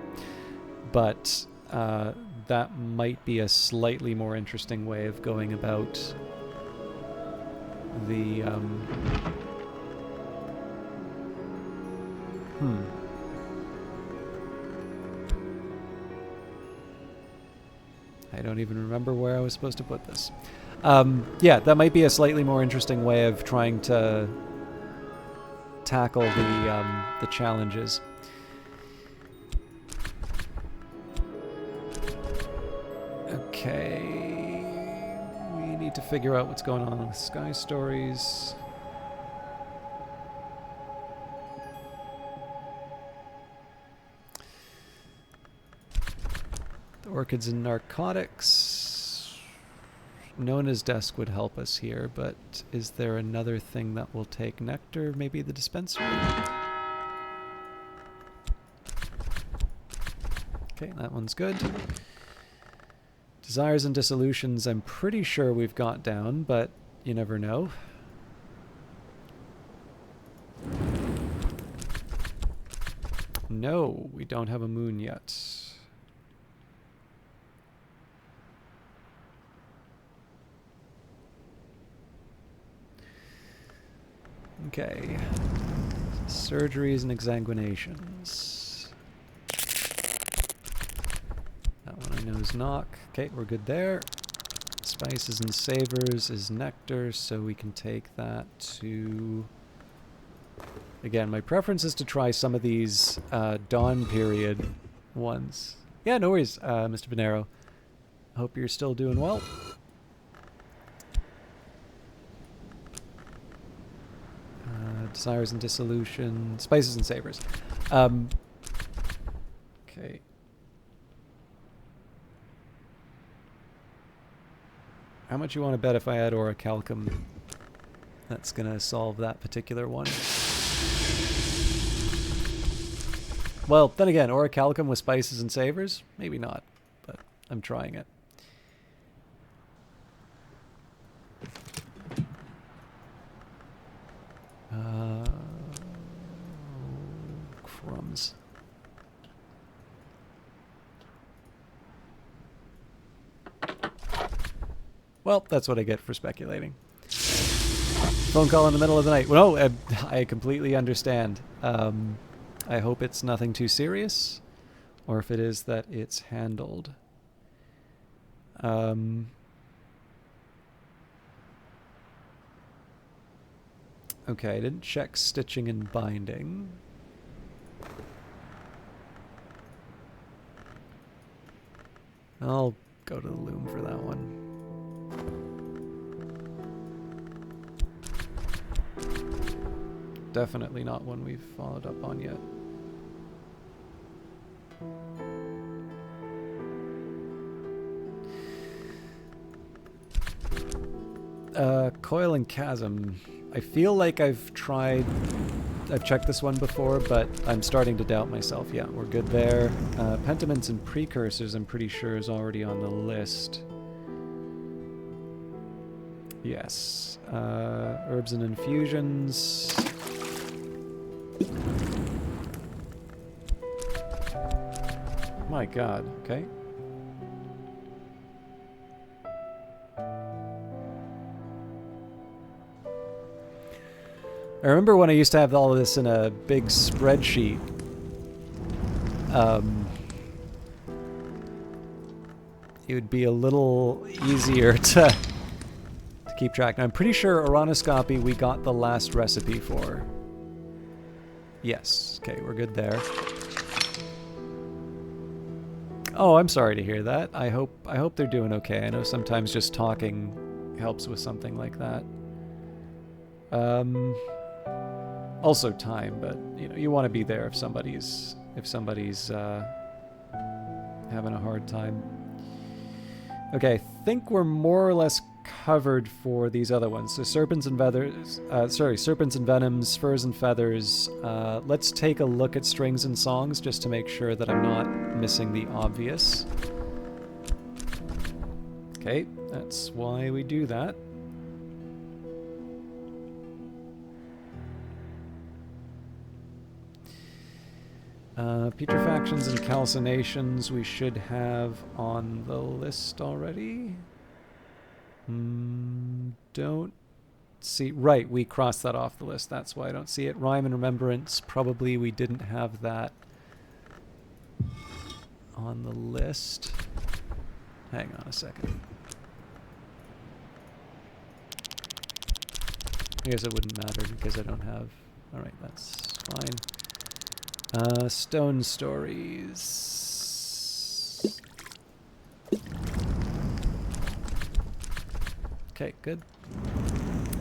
But that might be a slightly more interesting way of going about the... I don't even remember where I was supposed to put this. Yeah, that might be a slightly more interesting way of trying to tackle the challenges. Okay, we need to figure out what's going on with Sky Stories. Orchids and Narcotics. Nona's desk would help us here, but is there another thing that will take nectar? Maybe the dispensary? Okay, that one's good. Desires and Dissolutions, I'm pretty sure we've got down, but you never know. No, we don't have a moon yet. Okay. Surgeries and exsanguinations. That one I know is knock. Okay, we're good there. Spices and savors is nectar, so we can take that to... Again, my preference is to try some of these dawn period ones. Yeah, no worries, Mr. Venero. Hope you're still doing well. Desires and Dissolution, Spices and Savors. Okay. How much you want to bet if I add Orichalcum? That's going to solve that particular one. Well, then again, Orichalcum with Spices and Savors? Maybe not, but I'm trying it. Crumbs. Well, that's what I get for speculating. Phone call in the middle of the night. Well, no, I completely understand. I hope it's nothing too serious, or if it is, that it's handled. Okay, I didn't check stitching and binding. I'll go to the loom for that one. Definitely not one we've followed up on yet. Coil and Chasm. I feel like I've checked this one before, but I'm starting to doubt myself. Yeah, we're good there. Pentiments and Precursors, I'm pretty sure, is already on the list. Yes. Herbs and Infusions. My god, okay. I remember when I used to have all of this in a big spreadsheet. It would be a little easier to keep track. Now, I'm pretty sure Oronoscopy we got the last recipe for. Yes. Okay, we're good there. Oh, I'm sorry to hear that. I hope they're doing okay. I know sometimes just talking helps with something like that. Also time, but you know, you want to be there if somebody's having a hard time. Okay, I think we're more or less covered for these other ones. So serpents and feathers, serpents and venoms, furs and feathers. Let's take a look at strings and songs just to make sure that I'm not missing the obvious. Okay, that's why we do that. Putrefactions and calcinations we should have on the list already. Don't see... Right, we crossed that off the list. That's why I don't see it. Rhyme and remembrance, probably we didn't have that on the list. Hang on a second. I guess it wouldn't matter because I don't have... Alright, that's fine. Stone stories. Okay, good.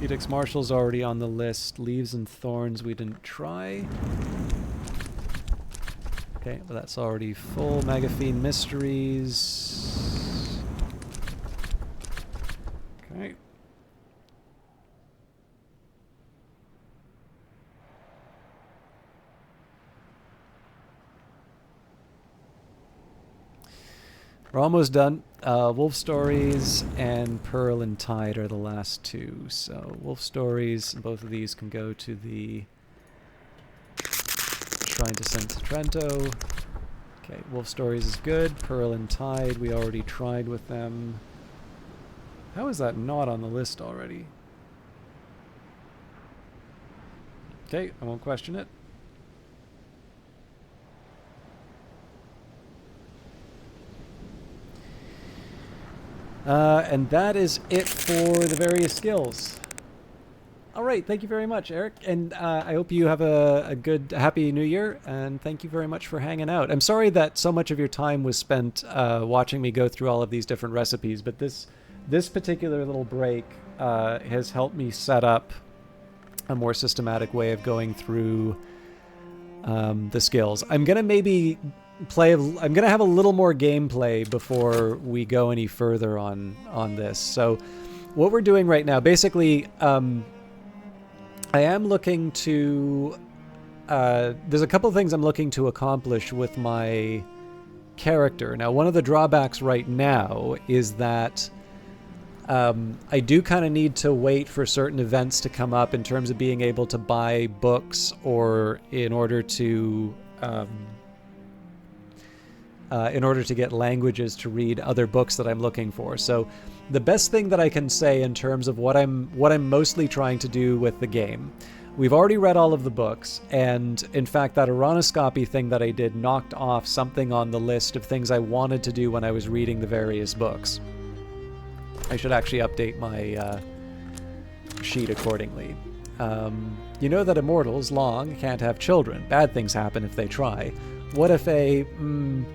Edicts Martial's already on the list. Leaves and Thorns we didn't try. Okay, but that's already full. Magaphine Mysteries. Okay. We're almost done. Wolf Stories and Pearl and Tide are the last two. So Wolf Stories, both of these can go to the Shrine to San Trento. Okay, Wolf Stories is good. Pearl and Tide, we already tried with them. How is that not on the list already? Okay, I won't question it. And that is it for the various skills. All right, thank you very much, Eric. And I hope you have a good, happy new year. And thank you very much for hanging out. I'm sorry that so much of your time was spent watching me go through all of these different recipes, but this particular little break has helped me set up a more systematic way of going through the skills. I'm going to maybe... I'm gonna have a little more gameplay before we go any further on this. So what we're doing right now, basically, I am looking to there's a couple of things I'm looking to accomplish with my character. Now, one of the drawbacks right now is that I do kind of need to wait for certain events to come up in terms of being able to buy books, or in order to get languages to read other books that I'm looking for. So the best thing that I can say in terms of what I'm mostly trying to do with the game, we've already read all of the books, and in fact that Oronoscopy thing that I did knocked off something on the list of things I wanted to do when I was reading the various books. I should actually update my sheet accordingly. You know that immortals, long, can't have children. Bad things happen if they try. What if a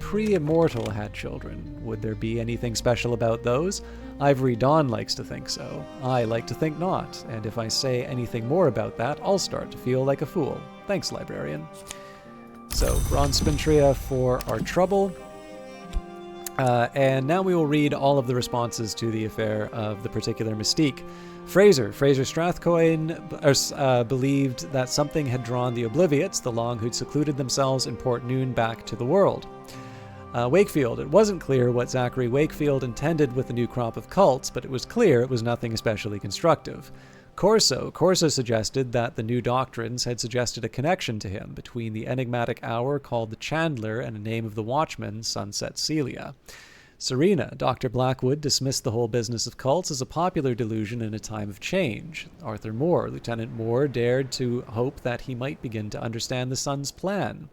pre-immortal had children? Would there be anything special about those? Ivory Dawn likes to think so. I like to think not, and if I say anything more about that, I'll start to feel like a fool. Thanks, librarian. So, Bronze Spintria for our trouble. And now we will read all of the responses to the affair of the particular mystique. Fraser Strathcoyne believed that something had drawn the Obliviots, the Long who'd secluded themselves in Port Noon, back to the world. Wakefield, it wasn't clear what Zachary Wakefield intended with the new crop of cults, but it was clear it was nothing especially constructive. Corso suggested that the new doctrines had suggested a connection to him between the enigmatic hour called the Chandler and a name of the watchman, Sunset Celia. Serena, Dr. Blackwood dismissed the whole business of cults as a popular delusion in a time of change. Arthur Moore, Lieutenant Moore, dared to hope that he might begin to understand the sun's plan.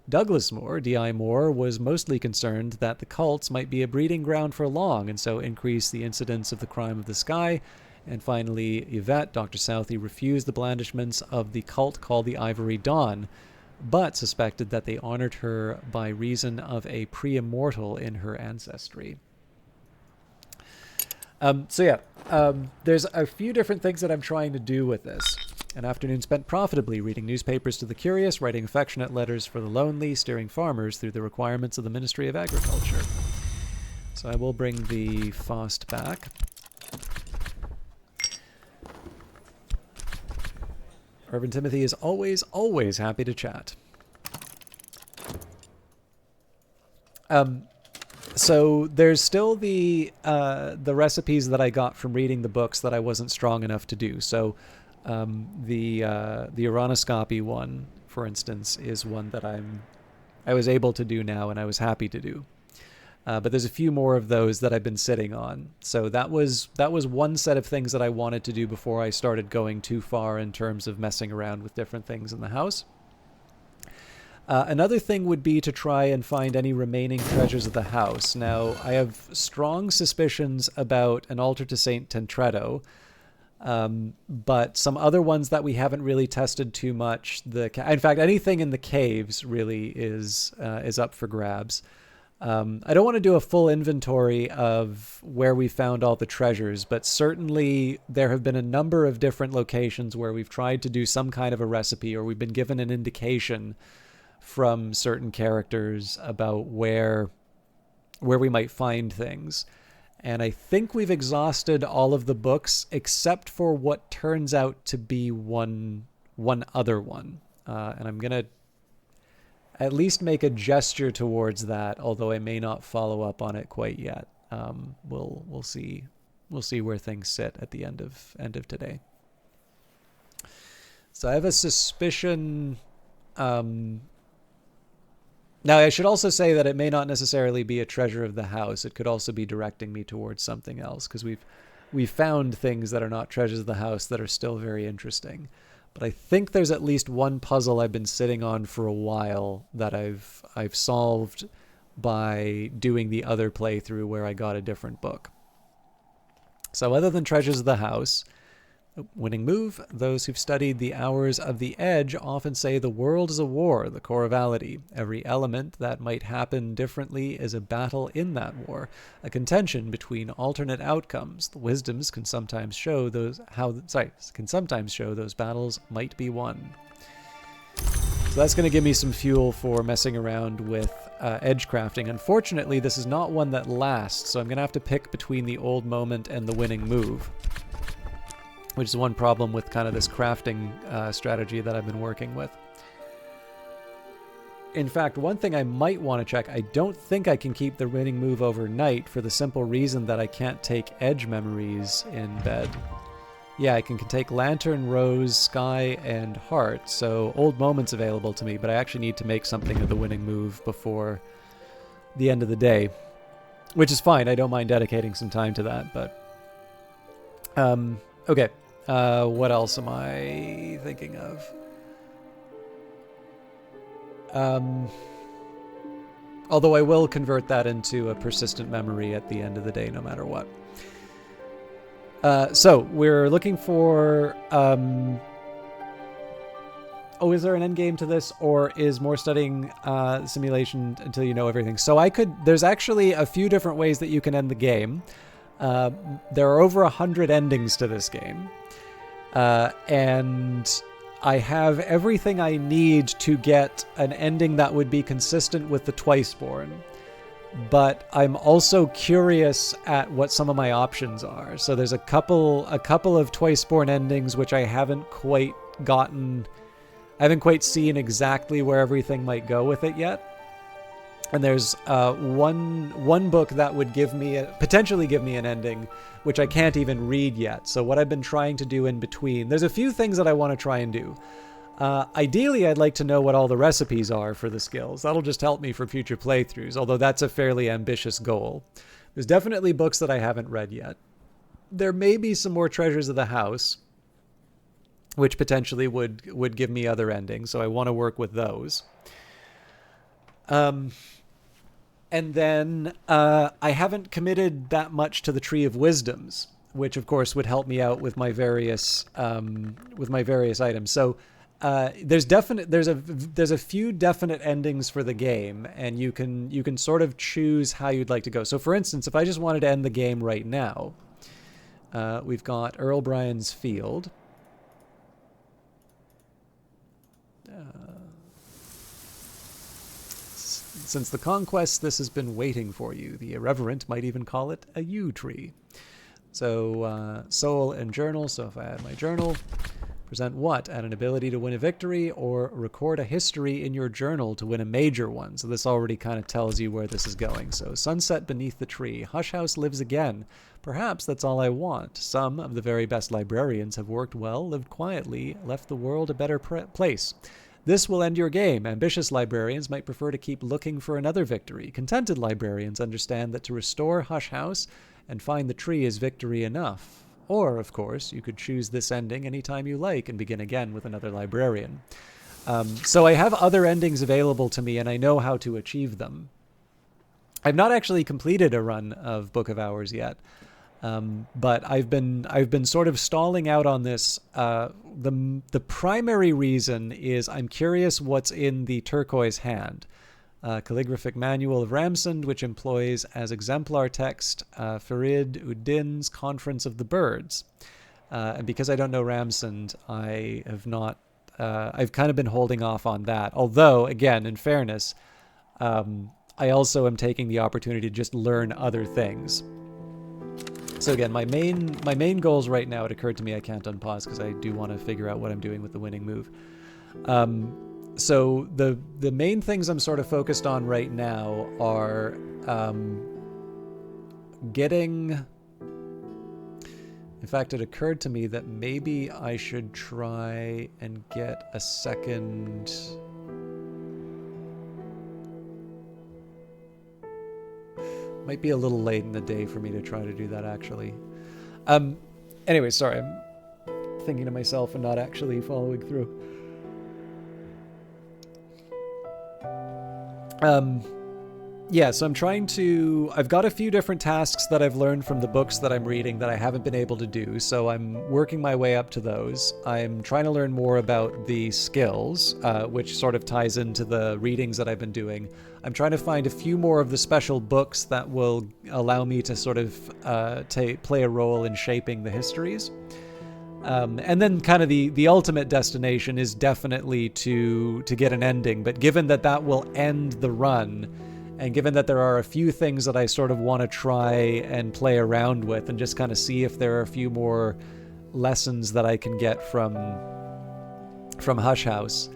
Douglas Moore, D.I. Moore, was mostly concerned that the cults might be a breeding ground for long and so increase the incidence of the crime of the sky. And finally, Yvette, Dr. Southey, refused the blandishments of the cult called the Ivory Dawn, but suspected that they honored her by reason of a pre-immortal in her ancestry. There's a few different things that I'm trying to do with this. An afternoon spent profitably reading newspapers to the curious, writing affectionate letters for the lonely, steering farmers through the requirements of the Ministry of Agriculture. So I will bring the Faust back. Irvin Timothy is always happy to chat. So there's still the recipes that I got from reading the books that I wasn't strong enough to do. So the Uranoscopy one, for instance, is one that I was able to do now and I was happy to do. But there's a few more of those that I've been sitting on. So that was one set of things that I wanted to do before I started going too far in terms of messing around with different things in the house. Another thing would be to try and find any remaining treasures of the house. Now, I have strong suspicions about an altar to Saint Tentretto, but some other ones that we haven't really tested too much. In fact, anything in the caves really is up for grabs. I don't want to do a full inventory of where we found all the treasures, but certainly there have been a number of different locations where we've tried to do some kind of a recipe, or we've been given an indication from certain characters about where we might find things. And I think we've exhausted all of the books except for what turns out to be one other one. And I'm going to at least make a gesture towards that, although I may not follow up on it quite yet. We'll see where things sit at the end of today. So I have a suspicion. Now, I should also say that it may not necessarily be a treasure of the house. It could also be directing me towards something else, because we've found things that are not treasures of the house that are still very interesting. But I think there's at least one puzzle I've been sitting on for a while that I've solved by doing the other playthrough where I got a different book. So other than treasures of the house, winning move, those who've studied the hours of the edge often say the world is a war, the chorality. Every element that might happen differently is a battle in that war, a contention between alternate outcomes. The wisdoms can sometimes show those battles might be won. So that's going to give me some fuel for messing around with edge crafting. Unfortunately, this is not one that lasts, so I'm going to have to pick between the old moment and the winning move, which is one problem with kind of this crafting strategy that I've been working with. In fact, one thing I might want to check, I don't think I can keep the winning move overnight for the simple reason that I can't take edge memories in bed. Yeah, I can take Lantern, Rose, Sky, and Heart, so old moments available to me, but I actually need to make something of the winning move before the end of the day, which is fine. I don't mind dedicating some time to that, but... okay. What else am I thinking of? Although I will convert that into a persistent memory at the end of the day, no matter what. So we're looking for, is there an end game to this, or is more studying simulation until you know everything? So there's actually a few different ways that you can end the game. There are over 100 endings to this game. And I have everything I need to get an ending that would be consistent with the Twiceborn. But I'm also curious at what some of my options are. So there's a couple of Twiceborn endings which I haven't quite gotten. I haven't quite seen exactly where everything might go with it yet. And there's one book that would potentially give me an ending, which I can't even read yet. So what I've been trying to do in between, there's a few things that I want to try and do. Ideally, I'd like to know what all the recipes are for the skills. That'll just help me for future playthroughs, although that's a fairly ambitious goal. There's definitely books that I haven't read yet. There may be some more Treasures of the House, which potentially would give me other endings, so I want to work with those. And then I haven't committed that much to the Tree of Wisdoms, which of course would help me out with my various items. So there's a few definite endings for the game, and you can sort of choose how you'd like to go. So for instance, if I just wanted to end the game right now, we've got Earl Bryan's Field. Since the conquest, this has been waiting for you. The irreverent might even call it a yew tree. So soul and journal. So if I add my journal, present what? Add an ability to win a victory, or record a history in your journal to win a major one. So this already kind of tells you where this is going. So sunset beneath the tree. Hush House lives again. Perhaps that's all I want. Some of the very best librarians have worked well, lived quietly, left the world a better place. This will end your game. Ambitious librarians might prefer to keep looking for another victory. Contented librarians understand that to restore Hush House and find the tree is victory enough. Or, of course, you could choose this ending anytime you like and begin again with another librarian. So I have other endings available to me, and I know how to achieve them. I've not actually completed a run of Book of Hours yet. But I've been sort of stalling out on this. The primary reason is I'm curious what's in the turquoise hand. Calligraphic Manual of Ramsund, which employs as exemplar text Farid Uddin's Conference of the Birds. And because I don't know Ramsund, I have not. I've kind of been holding off on that. Although, again, in fairness, I also am taking the opportunity to just learn other things. So again, my main goals right now, it occurred to me I can't unpause because I do want to figure out what I'm doing with the winning move. So the main things I'm sort of focused on right now are getting... In fact, it occurred to me that maybe I should try and get a second... Might be a little late in the day for me to try to do that, actually. Anyway, sorry, I'm thinking to myself and not actually following through. Yeah, so I'm trying to... I've got a few different tasks that I've learned from the books that I'm reading that I haven't been able to do, so I'm working my way up to those. I'm trying to learn more about the skills, which sort of ties into the readings that I've been doing. I'm trying to find a few more of the special books that will allow me to sort of play a role in shaping the histories. And then kind of the ultimate destination is definitely to get an ending, but given that that will end the run, and given that there are a few things that I sort of want to try and play around with and just kind of see if there are a few more lessons that I can get from Hush House,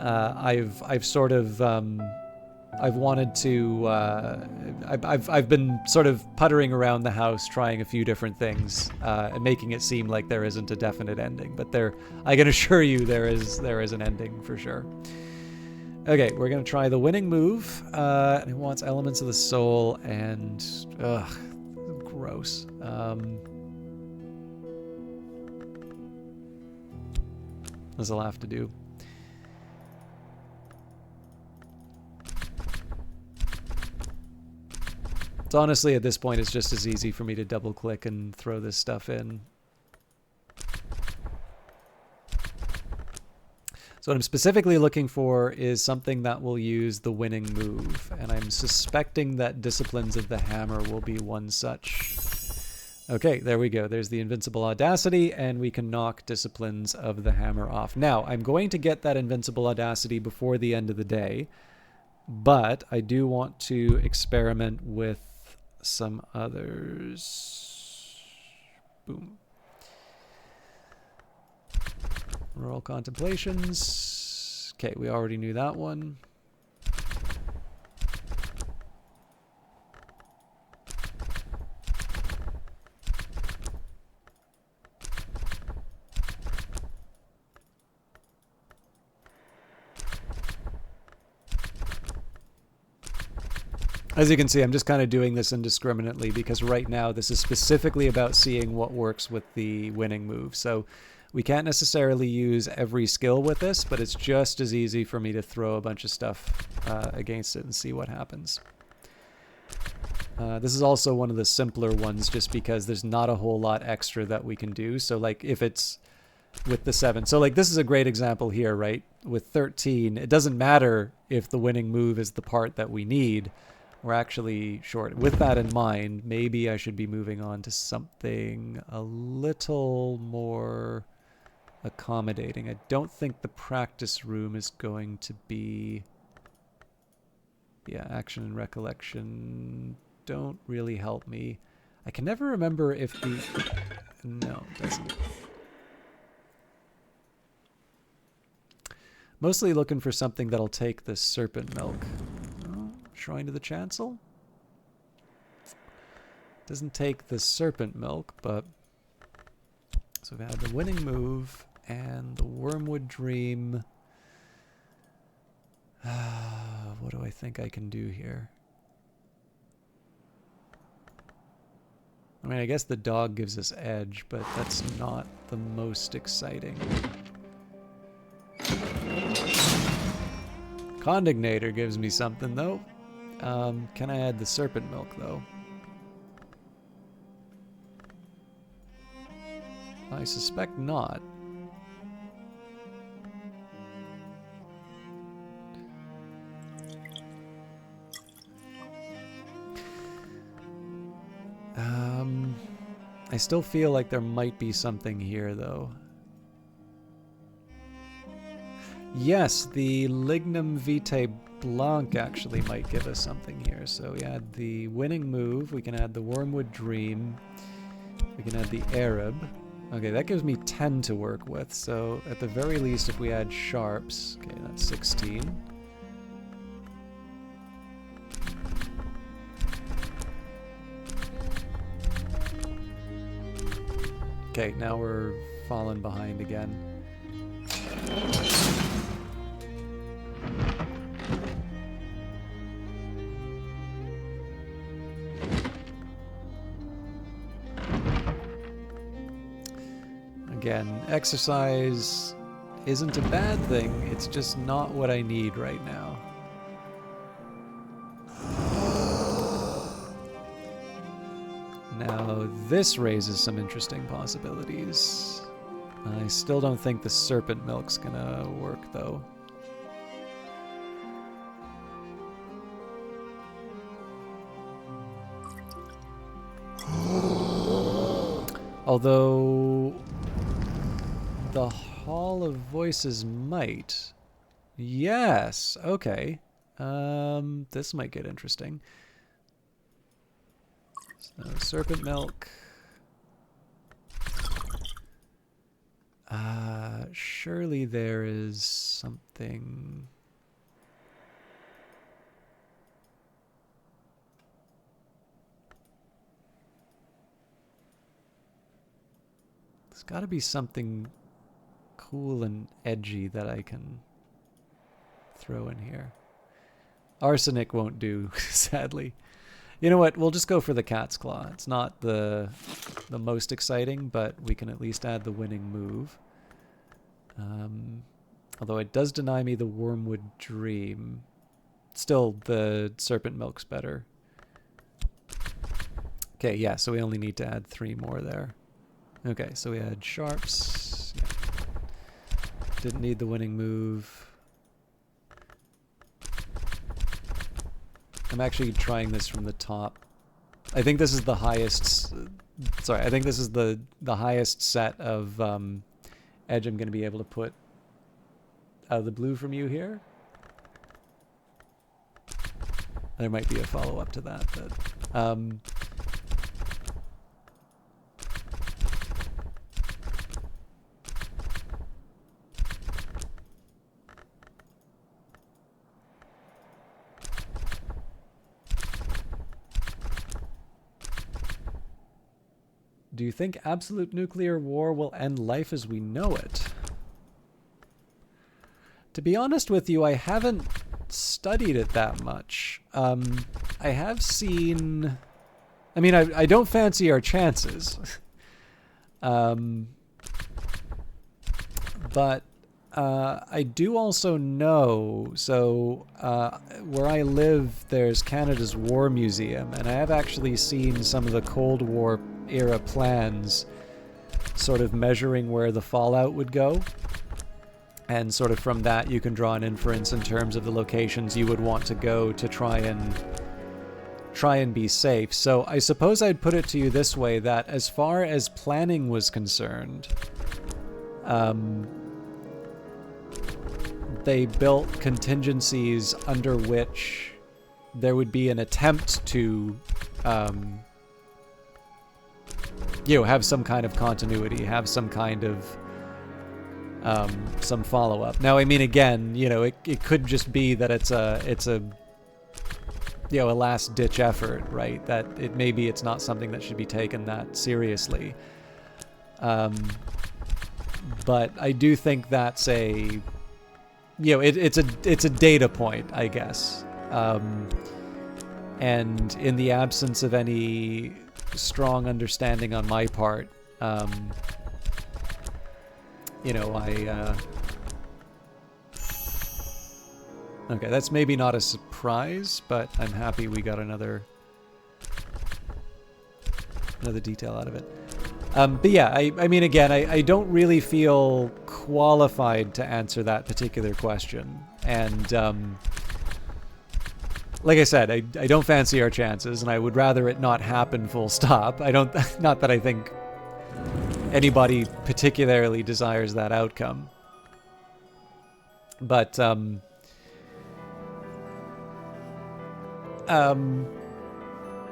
I've sort of I've wanted to I've been sort of puttering around the house trying a few different things and making it seem like there isn't a definite ending, but I can assure you there is an ending for sure. Okay, we're going to try the winning move. And it wants elements of the soul and... Ugh, gross. This will have to do. So honestly, at this point, it's just as easy for me to double-click and throw this stuff in. So what I'm specifically looking for is something that will use the winning move, and I'm suspecting that Disciplines of the Hammer will be one such. Okay, there we go. There's the Invincible Audacity, and we can knock Disciplines of the Hammer off. Now, I'm going to get that Invincible Audacity before the end of the day, but I do want to experiment with some others. Boom. Rural Contemplations. Okay, we already knew that one. As you can see, I'm just kind of doing this indiscriminately because right now this is specifically about seeing what works with the winning move. So we can't necessarily use every skill with this, but it's just as easy for me to throw a bunch of stuff against it and see what happens. This is also one of the simpler ones just because there's not a whole lot extra that we can do. So like if it's with the 7. So like this is a great example here, right? With 13, it doesn't matter if the winning move is the part that we need. We're actually short. With that in mind, maybe I should be moving on to something a little more accommodating. I don't think the practice room is going to be... Yeah, action and recollection don't really help me. I can never remember if the... No, it doesn't. Mostly looking for something that'll take the serpent milk. Oh, Shrine to the Chancel? Doesn't take the serpent milk, but... So we've had the winning move and the Wormwood Dream. What do I think I can do here? I mean, I guess the dog gives us edge, but that's not the most exciting. Condignator gives me something, though. Can I add the serpent milk, though? I suspect not. I still feel like there might be something here, though. Yes, the Lignum Vitae Blanc actually might give us something here. So we add the winning move, we can add the Wormwood Dream, we can add the Arab. Okay, that gives me 10 to work with, so at the very least if we add sharps, okay, that's 16. Okay, now we're falling behind again. Again, exercise isn't a bad thing, it's just not what I need right now. Now, this raises some interesting possibilities. I still don't think the serpent milk's gonna work, though. Although... the Hall of Voices might. Yes, okay. This might get interesting. So, serpent milk. Surely there is something... There's got to be something cool and edgy that I can throw in here. Arsenic won't do, sadly. You know what? We'll just go for the Cat's Claw. It's not the most exciting, but we can at least add the winning move. Although it does deny me the Wormwood Dream. Still, the Serpent Milk's better. Okay, yeah, so we only need to add 3 more there. Okay, so we had sharps. Yeah. Didn't need the winning move. I'm actually trying this from the top. I think this is the highest... Sorry, I think this is the highest set of edge I'm going to be able to put out of the blue from you here. There might be a follow-up to that, but... Do you think absolute nuclear war will end life as we know it? To be honest with you, I haven't studied it that much. I have seen... I mean, I don't fancy our chances. But I do also know, so where I live, there's Canada's War Museum, and I have actually seen some of the Cold War era plans sort of measuring where the fallout would go. And sort of from that, you can draw an inference in terms of the locations you would want to go to try and be safe. So I suppose I'd put it to you this way, that as far as planning was concerned, they built contingencies under which there would be an attempt to, have some kind of continuity, have some kind of some follow-up. Now, I mean, again, it could just be that it's a last-ditch effort, right? That it's not something that should be taken that seriously. But I do think that's it's a data point, I guess. And in the absence of any strong understanding on my part, okay, that's maybe not a surprise, but I'm happy we got another detail out of it. But yeah, I mean, again, I don't really feel qualified to answer that particular question. And like I said, I don't fancy our chances, and I would rather it not happen full stop. Not that I think anybody particularly desires that outcome. But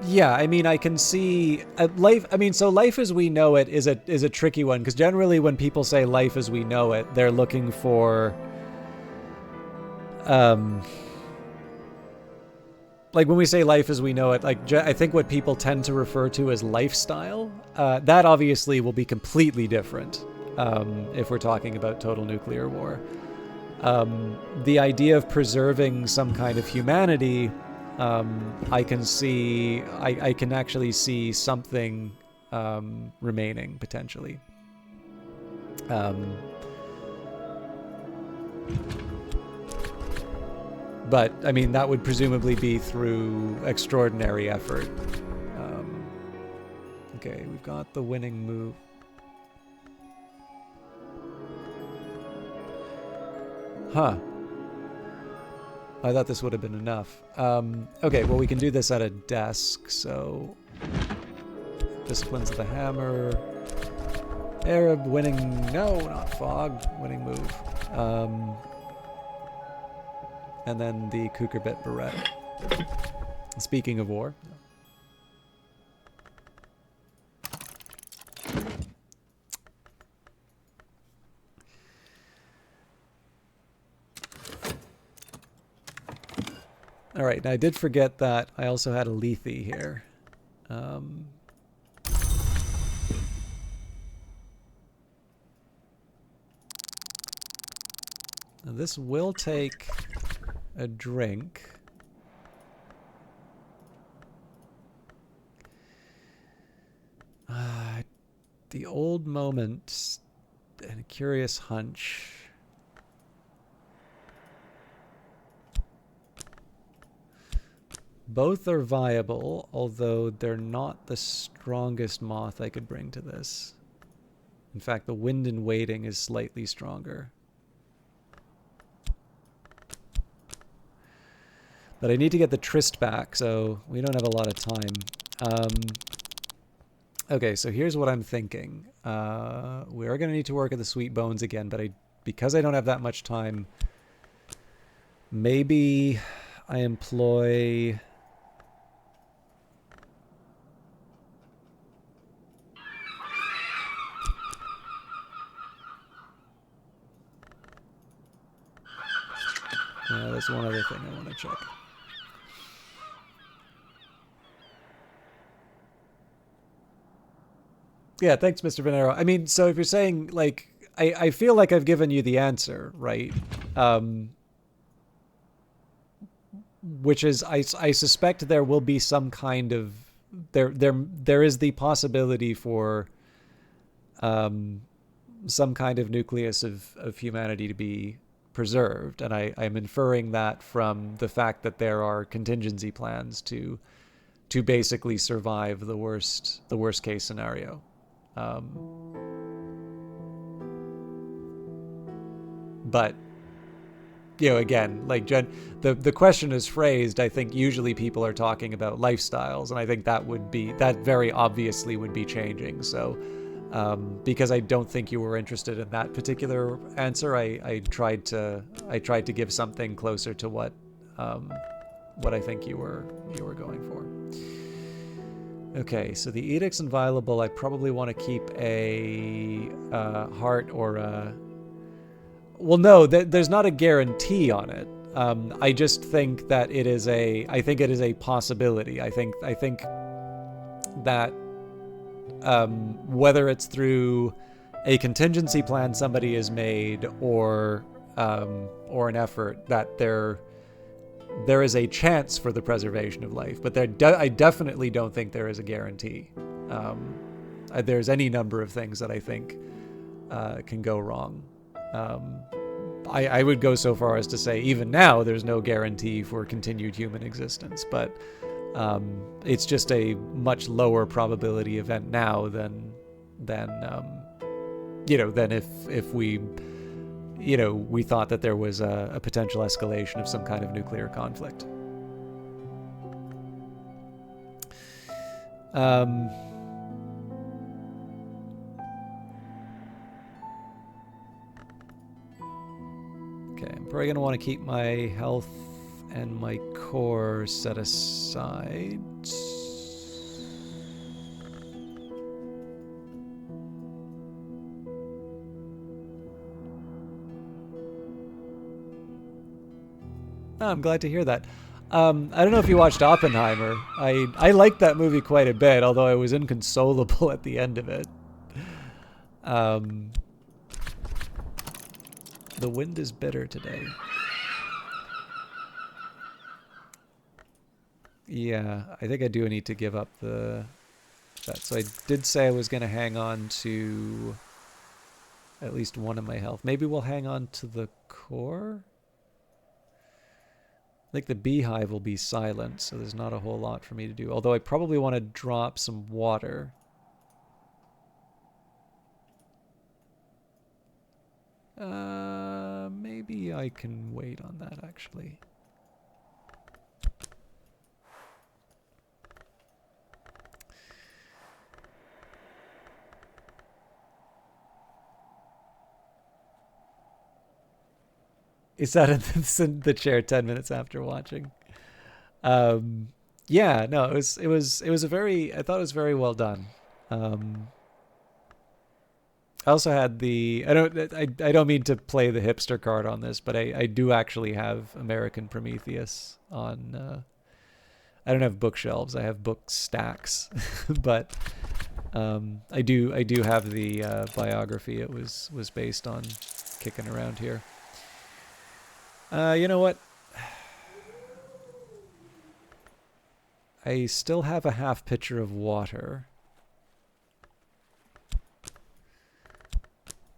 yeah, I mean, I can see life. I mean, so life as we know it is a tricky one, because generally when people say life as we know it, they're looking for like when we say life as we know it, like I think what people tend to refer to as lifestyle, that obviously will be completely different if we're talking about total nuclear war. The idea of preserving some kind of humanity, I can actually see something remaining potentially. But, I mean, that would presumably be through extraordinary effort. Okay, we've got the winning move. Huh. I thought this would have been enough. Okay, well, we can do this at a desk, so... Disciplines of the Hammer. Arab winning... No, not Fog. Winning move. And then the Kukurbit Beret. Speaking of war. All right, now I did forget that I also had a Lethe here. Now this will take a drink. The old moment and a curious hunch. Both are viable, although they're not the strongest moth I could bring to this. In fact, the Wind in Waiting is slightly stronger. But I need to get the Tryst back, so we don't have a lot of time. Okay, so here's what I'm thinking. We are going to need to work at the Sweet Bones again, but because I don't have that much time, maybe I employ... there's one other thing I want to check. Yeah, thanks, Mr. Venero. I mean, so if you're saying, like, I feel like I've given you the answer, right? which is I suspect there will be some kind of there is the possibility for some kind of nucleus of humanity to be preserved, and I'm inferring that from the fact that there are contingency plans to basically survive the worst case scenario. But again, like the question is phrased, I think usually people are talking about lifestyles, and I think that very obviously would be changing. So because I don't think you were interested in that particular answer, I tried to give something closer to what I think you were going for. Okay, so the Edict's inviolable. I probably want to keep a heart or a... Well, no, there's not a guarantee on it. I just think that it is a possibility. I think that whether it's through a contingency plan somebody has made or an effort, that there is a chance for the preservation of life, but I definitely don't think there is a guarantee. There's any number of things that I think can go wrong. I would go so far as to say even now there's no guarantee for continued human existence, but it's just a much lower probability event now than if we thought that there was a potential escalation of some kind of nuclear conflict. Okay, I'm probably going to want to keep my health and my core set aside. Oh, I'm glad to hear that. I don't know if you watched Oppenheimer. I liked that movie quite a bit, although I was inconsolable at the end of it. The wind is bitter today. Yeah, I think I do need to give up that. So I did say I was going to hang on to at least one of my health. Maybe we'll hang on to the core? I think the beehive will be silent, so there's not a whole lot for me to do. Although I probably want to drop some water. Maybe I can wait on that, actually. He sat in the chair 10 minutes after watching. Yeah, no, it was a very, I thought it was very well done. I also had I don't mean to play the hipster card on this, but I do actually have American Prometheus on. I don't have bookshelves. I have book stacks, but I do have the biography it was based on, kicking around here. You know what? I still have a half pitcher of water.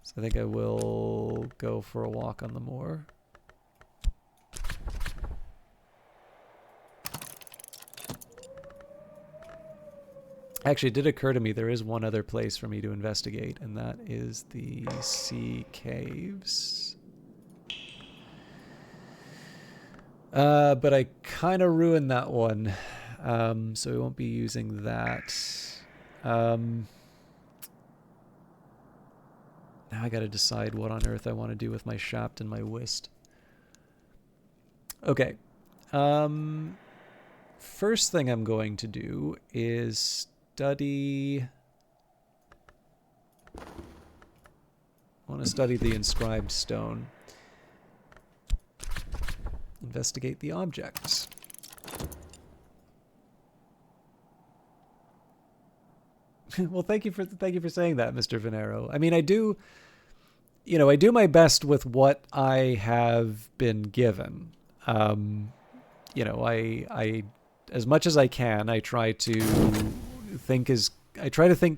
So I think I will go for a walk on the moor. Actually, it did occur to me there is one other place for me to investigate, and that is the sea caves. But I kind of ruined that one, so we won't be using that. Now I gotta decide what on earth I want to do with my shaft and my whist. Okay. First thing I'm going to do is study... I want to study the inscribed stone. Investigate the objects. Well, thank you for saying that, Mr. Venero. I mean, I do my best with what I have been given. I as much as I can, I try to think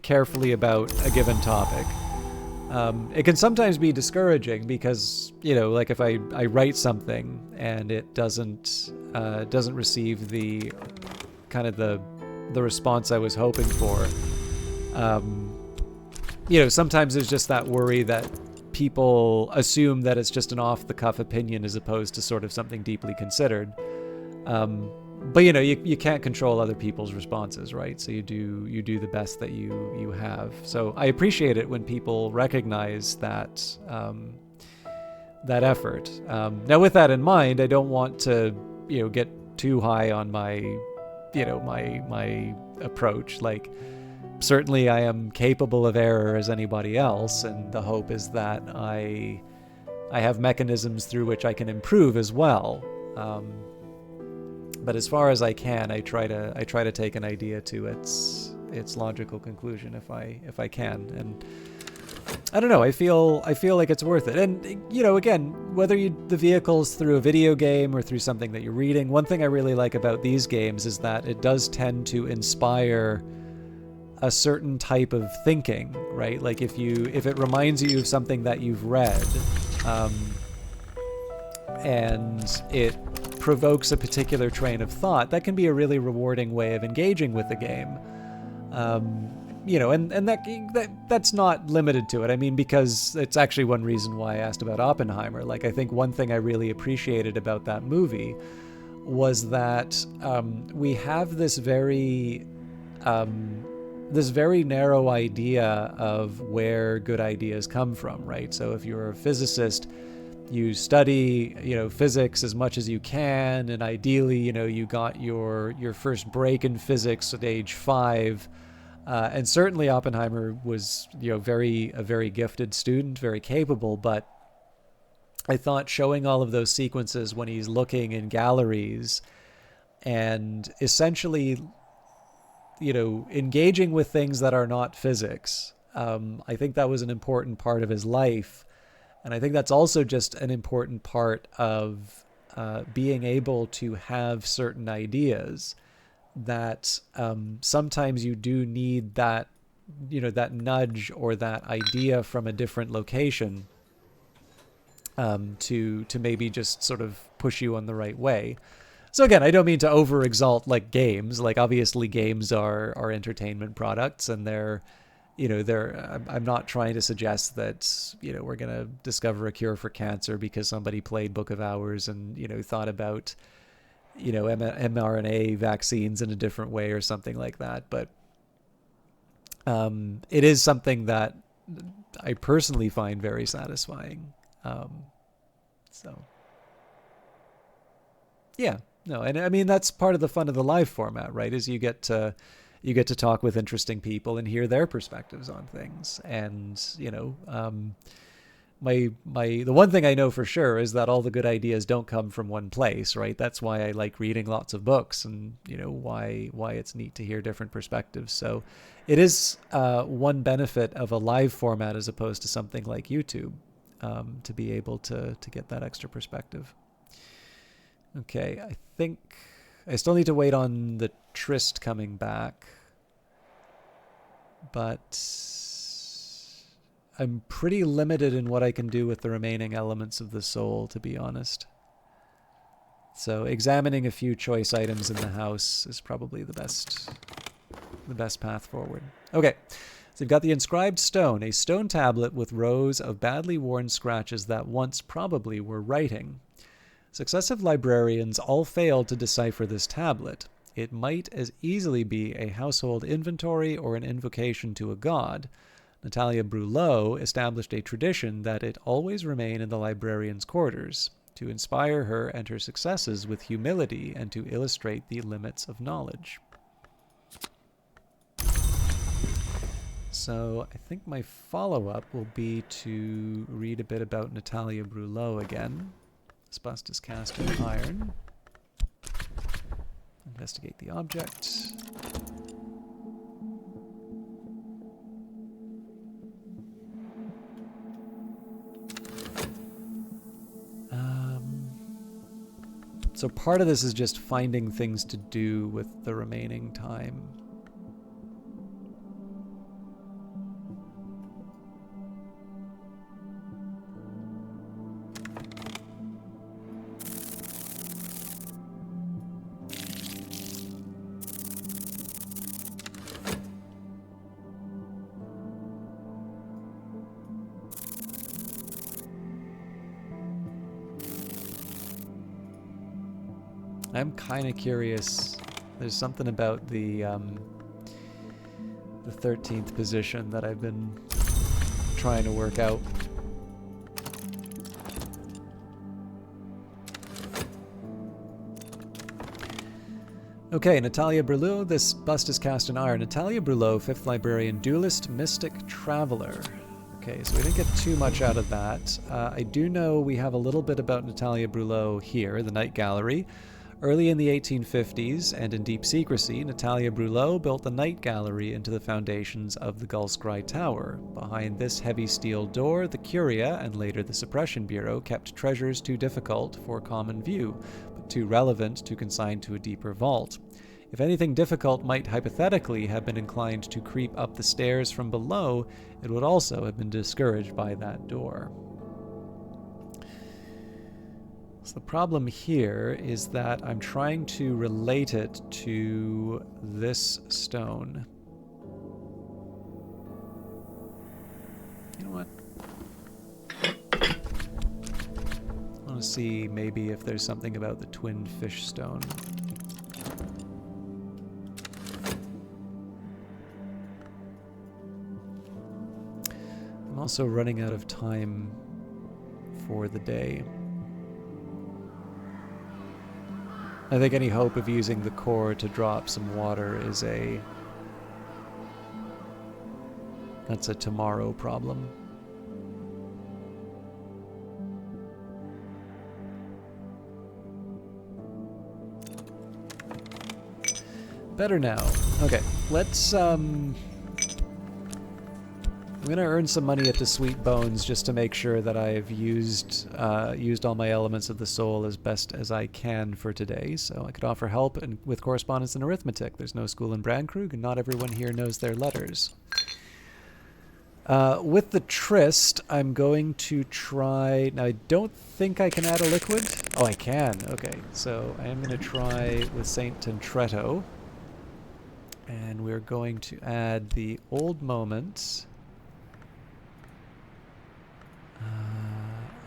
carefully about a given topic. It can sometimes be discouraging because, like if I write something and it doesn't receive the kind of the response I was hoping for. Sometimes there's just that worry that people assume that it's just an off-the-cuff opinion as opposed to sort of something deeply considered. But you can't control other people's responses, right? So you do the best that you have. So I appreciate it when people recognize that that effort. Now, with that in mind, I don't want to get too high on my my approach. Like, certainly I am capable of error as anybody else, and the hope is that I have mechanisms through which I can improve as well. But as far as I can, I try to take an idea to its logical conclusion if I can. And I don't know, I feel like it's worth it. And again, whether the vehicle's through a video game or through something that you're reading, one thing I really like about these games is that it does tend to inspire a certain type of thinking, right? Like if it reminds you of something that you've read, and it provokes a particular train of thought, that can be a really rewarding way of engaging with the game. And that's not limited to it. I mean, because it's actually one reason why I asked about Oppenheimer. Like, I think one thing I really appreciated about that movie was that we have this very narrow idea of where good ideas come from, right? So if you're a physicist, you study, physics as much as you can, and ideally, you got your first break in physics at age 5. And certainly Oppenheimer was, a very gifted student, very capable, but I thought showing all of those sequences when he's looking in galleries and essentially, engaging with things that are not physics, I think that was an important part of his life. And I think that's also just an important part of being able to have certain ideas that sometimes you do need that, that nudge or that idea from a different location to maybe just sort of push you on the right way. So again, I don't mean to over-exalt like games. Like, obviously games are entertainment products, and I'm not trying to suggest that, we're going to discover a cure for cancer because somebody played Book of Hours and, thought about, mRNA vaccines in a different way or something like that. But it is something that I personally find very satisfying. So, yeah. No, and I mean, that's part of the fun of the live format, right? Is you get to talk with interesting people and hear their perspectives on things. And, the one thing I know for sure is that all the good ideas don't come from one place, right? That's why I like reading lots of books, and, why it's neat to hear different perspectives. So it is one benefit of a live format as opposed to something like YouTube, to be able to get that extra perspective. Okay, I think I still need to wait on the Tryst coming back, but I'm pretty limited in what I can do with the remaining elements of the soul, to be honest. So examining a few choice items in the house is probably the best path forward. Okay, so you've got the inscribed stone, a stone tablet with rows of badly worn scratches that once probably were writing. Successive librarians all failed to decipher this tablet. It might as easily be a household inventory or an invocation to a god. Natalia Brulot established a tradition that it always remain in the librarian's quarters, to inspire her and her successes with humility and to illustrate the limits of knowledge. So I think my follow-up will be to read a bit about Natalia Brulot again. Asbestos cast in iron. Investigate the object. So part of this is just finding things to do with the remaining time. I'm kind of curious. There's something about the 13th position that I've been trying to work out. Okay, Natalia Brulot. This bust is cast in iron. Natalia Brulot, 5th librarian, duelist, mystic, traveler. Okay, so we didn't get too much out of that. I do know we have a little bit about Natalia Brulot here, the Night Gallery. Early in the 1850s, and in deep secrecy, Natalia Brulot built the Night Gallery into the foundations of the Gulskrai Tower. Behind this heavy steel door, the Curia, and later the Suppression Bureau, kept treasures too difficult for common view, but too relevant to consign to a deeper vault. If anything difficult might hypothetically have been inclined to creep up the stairs from below, it would also have been discouraged by that door. So the problem here is that I'm trying to relate it to this stone. You know what? I want to see maybe if there's something about the twin fish stone. I'm also running out of time for the day. I think any hope of using the core to drop some water is that's a tomorrow problem. Better now. Okay, let's I'm gonna earn some money at the Sweet Bones just to make sure that I've used all my elements of the soul as best as I can for today. So I could offer help with correspondence and arithmetic. There's no school in Brandkrug, and not everyone here knows their letters. With the Tryst, I'm going to try... Now, I don't think I can add a liquid. Oh, I can. Okay, so I am going to try with Saint Tantretto. And we're going to add the Old Moments.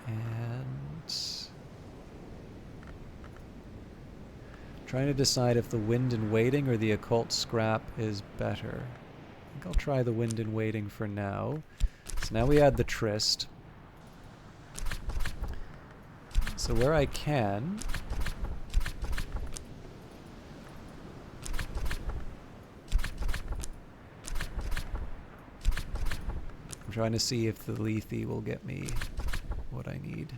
And trying to decide if the Wind in Waiting or the Occult Scrap is better. I think I'll try the Wind in Waiting for now. So now we add the Tryst. So where I can, I'm trying to see if the Lethe will get me what I need.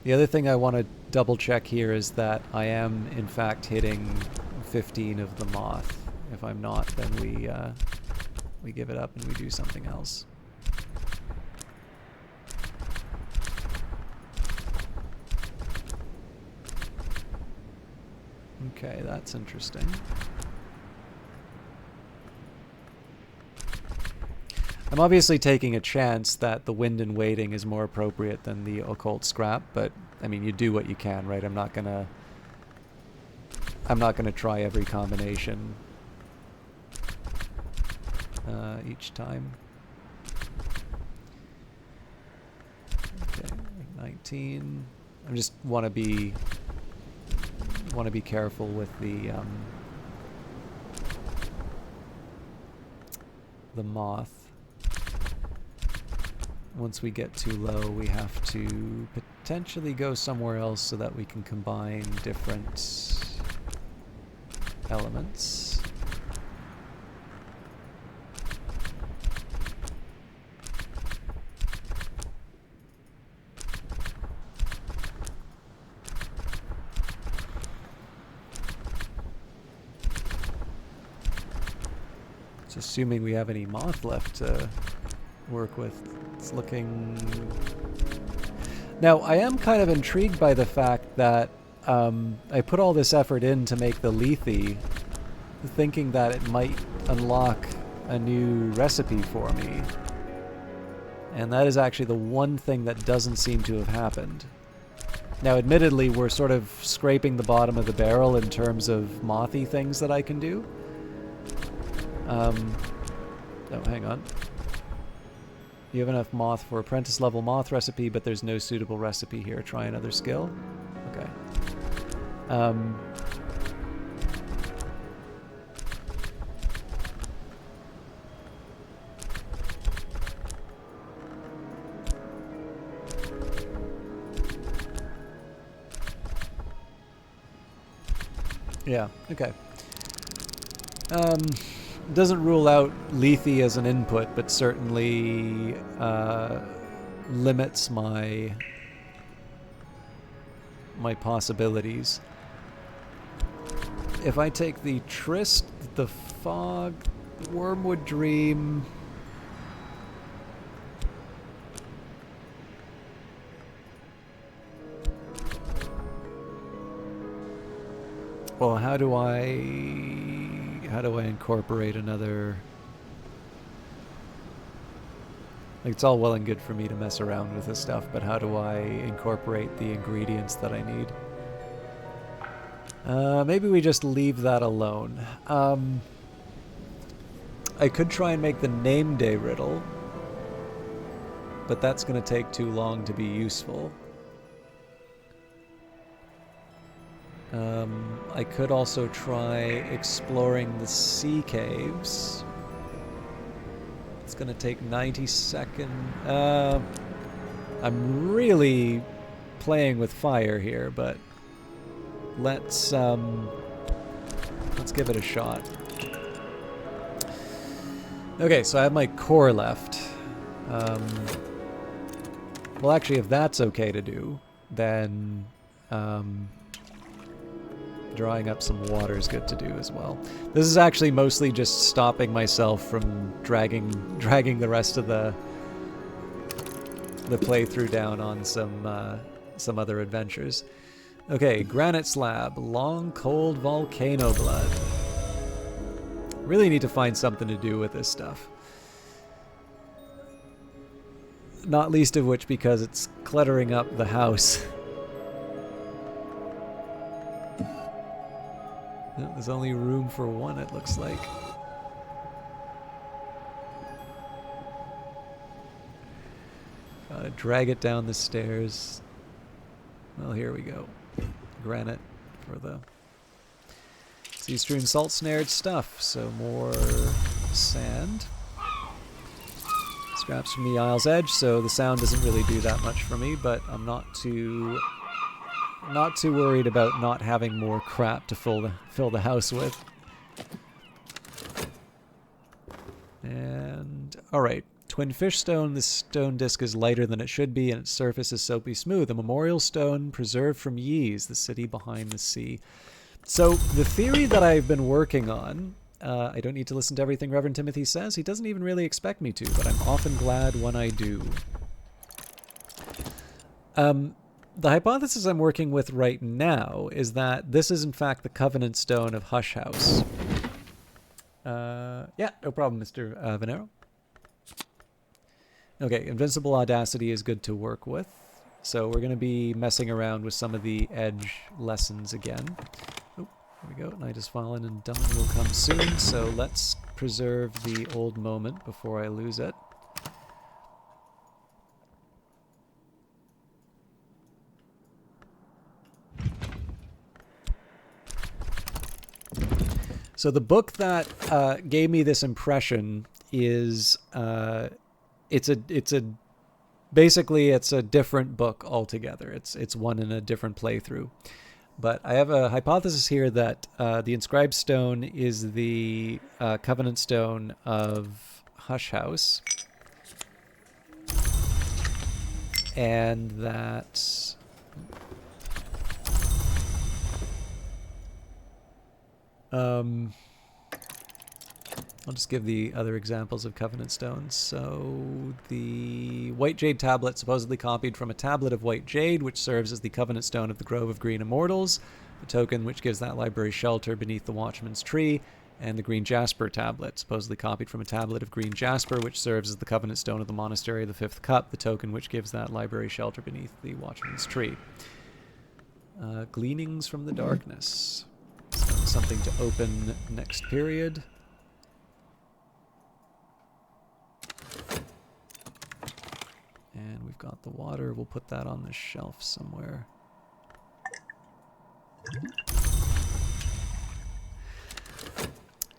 The other thing I want to double check here is that I am in fact hitting 15 of the Moth. If I'm not, then we give it up and we do something else. Okay, that's interesting. I'm obviously taking a chance that the Wind in Waiting is more appropriate than the Occult Scrap, but I mean, you do what you can, right? I'm not gonna try every combination each time. Okay, 19. I just want to be careful with the Moth. Once we get too low, we have to potentially go somewhere else so that we can combine different elements. It's assuming we have any Moth left to work with. It's looking... Now, I am kind of intrigued by the fact that I put all this effort in to make the Lethe, thinking that it might unlock a new recipe for me. And that is actually the one thing that doesn't seem to have happened. Now, admittedly, we're sort of scraping the bottom of the barrel in terms of mothy things that I can do. Oh, hang on. You have enough moth for apprentice level moth recipe, but there's no suitable recipe here. Try another skill. Okay. Yeah, okay. Doesn't rule out Lethe as an input, but certainly limits my possibilities. If I take the Tryst, the Fog, Wormwood Dream... Well, how do I incorporate another... Like, it's all well and good for me to mess around with this stuff, but how do I incorporate the ingredients that I need? Maybe we just leave that alone. I could try and make the name day riddle, but that's going to take too long to be useful. I could also try exploring the sea caves. It's gonna take 90 seconds. I'm really playing with fire here, but let's give it a shot. Okay, so I have my core left. Well, actually, if that's okay to do, then drying up some water is good to do as well. This is actually mostly just stopping myself from dragging the rest of the playthrough down on some other adventures. Okay, granite slab, long cold volcano blood. Really need to find something to do with this stuff. Not least of which because it's cluttering up the house. There's only room for one, it looks like. Gotta drag it down the stairs. Well, here we go. Granite for the sea stream salt snared stuff. So more sand. Scraps from the Isle's Edge, so the sound doesn't really do that much for me, but I'm not too worried about not having more crap to fill the house with. And alright, twin fish stone. This stone disc is lighter than it should be, and its surface is soapy smooth. A memorial stone preserved from Ys, the city behind the sea. So the theory that I've been working on, I don't need to listen to everything Reverend Timothy says. He doesn't even really expect me to, but I'm often glad when I do. The hypothesis I'm working with right now is that this is in fact the Covenant Stone of Hush House. Yeah, no problem, Mr. Venero. Okay, Invincible Audacity is good to work with. So we're going to be messing around with some of the edge lessons again. Oh, there we go. Night has fallen and dawn will come soon. So let's preserve the old moment before I lose it. So the book that gave me this impression is basically it's a different book altogether. It's one in a different playthrough. But I have a hypothesis here that the inscribed stone is the Covenant Stone of Hush House, and that. I'll just give the other examples of Covenant Stones. So the White Jade Tablet, supposedly copied from a tablet of White Jade, which serves as the Covenant Stone of the Grove of Green Immortals, the token which gives that library shelter beneath the Watchman's Tree, and the Green Jasper Tablet, supposedly copied from a tablet of Green Jasper, which serves as the Covenant Stone of the Monastery of the Fifth Cup, the token which gives that library shelter beneath the Watchman's Tree. Gleanings from the Darkness. Something to open next period. And we've got the water. We'll put that on the shelf somewhere.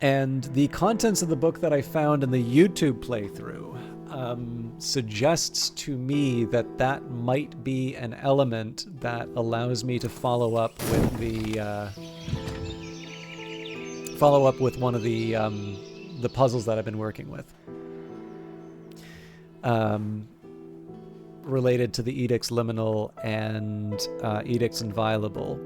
And the contents of the book that I found in the YouTube playthrough suggests to me that that might be an element that allows me to follow up with the one of the puzzles that I've been working with, related to the Edicts Liminal and Edicts Inviolable.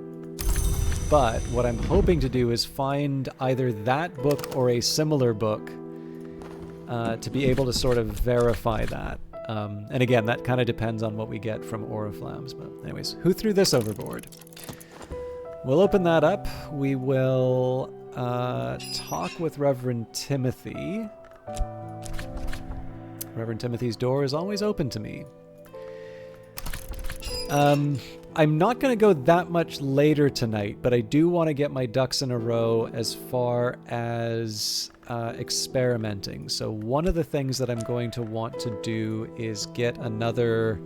But what I'm hoping to do is find either that book or a similar book to be able to sort of verify that. And again, that kind of depends on what we get from Oriflammes. But anyways, who threw this overboard? We'll open that up. We will talk with Reverend Timothy. Reverend Timothy's door is always open to me. I'm not going to go that much later tonight, but I do want to get my ducks in a row as far as experimenting. So one of the things that I'm going to want to do is get another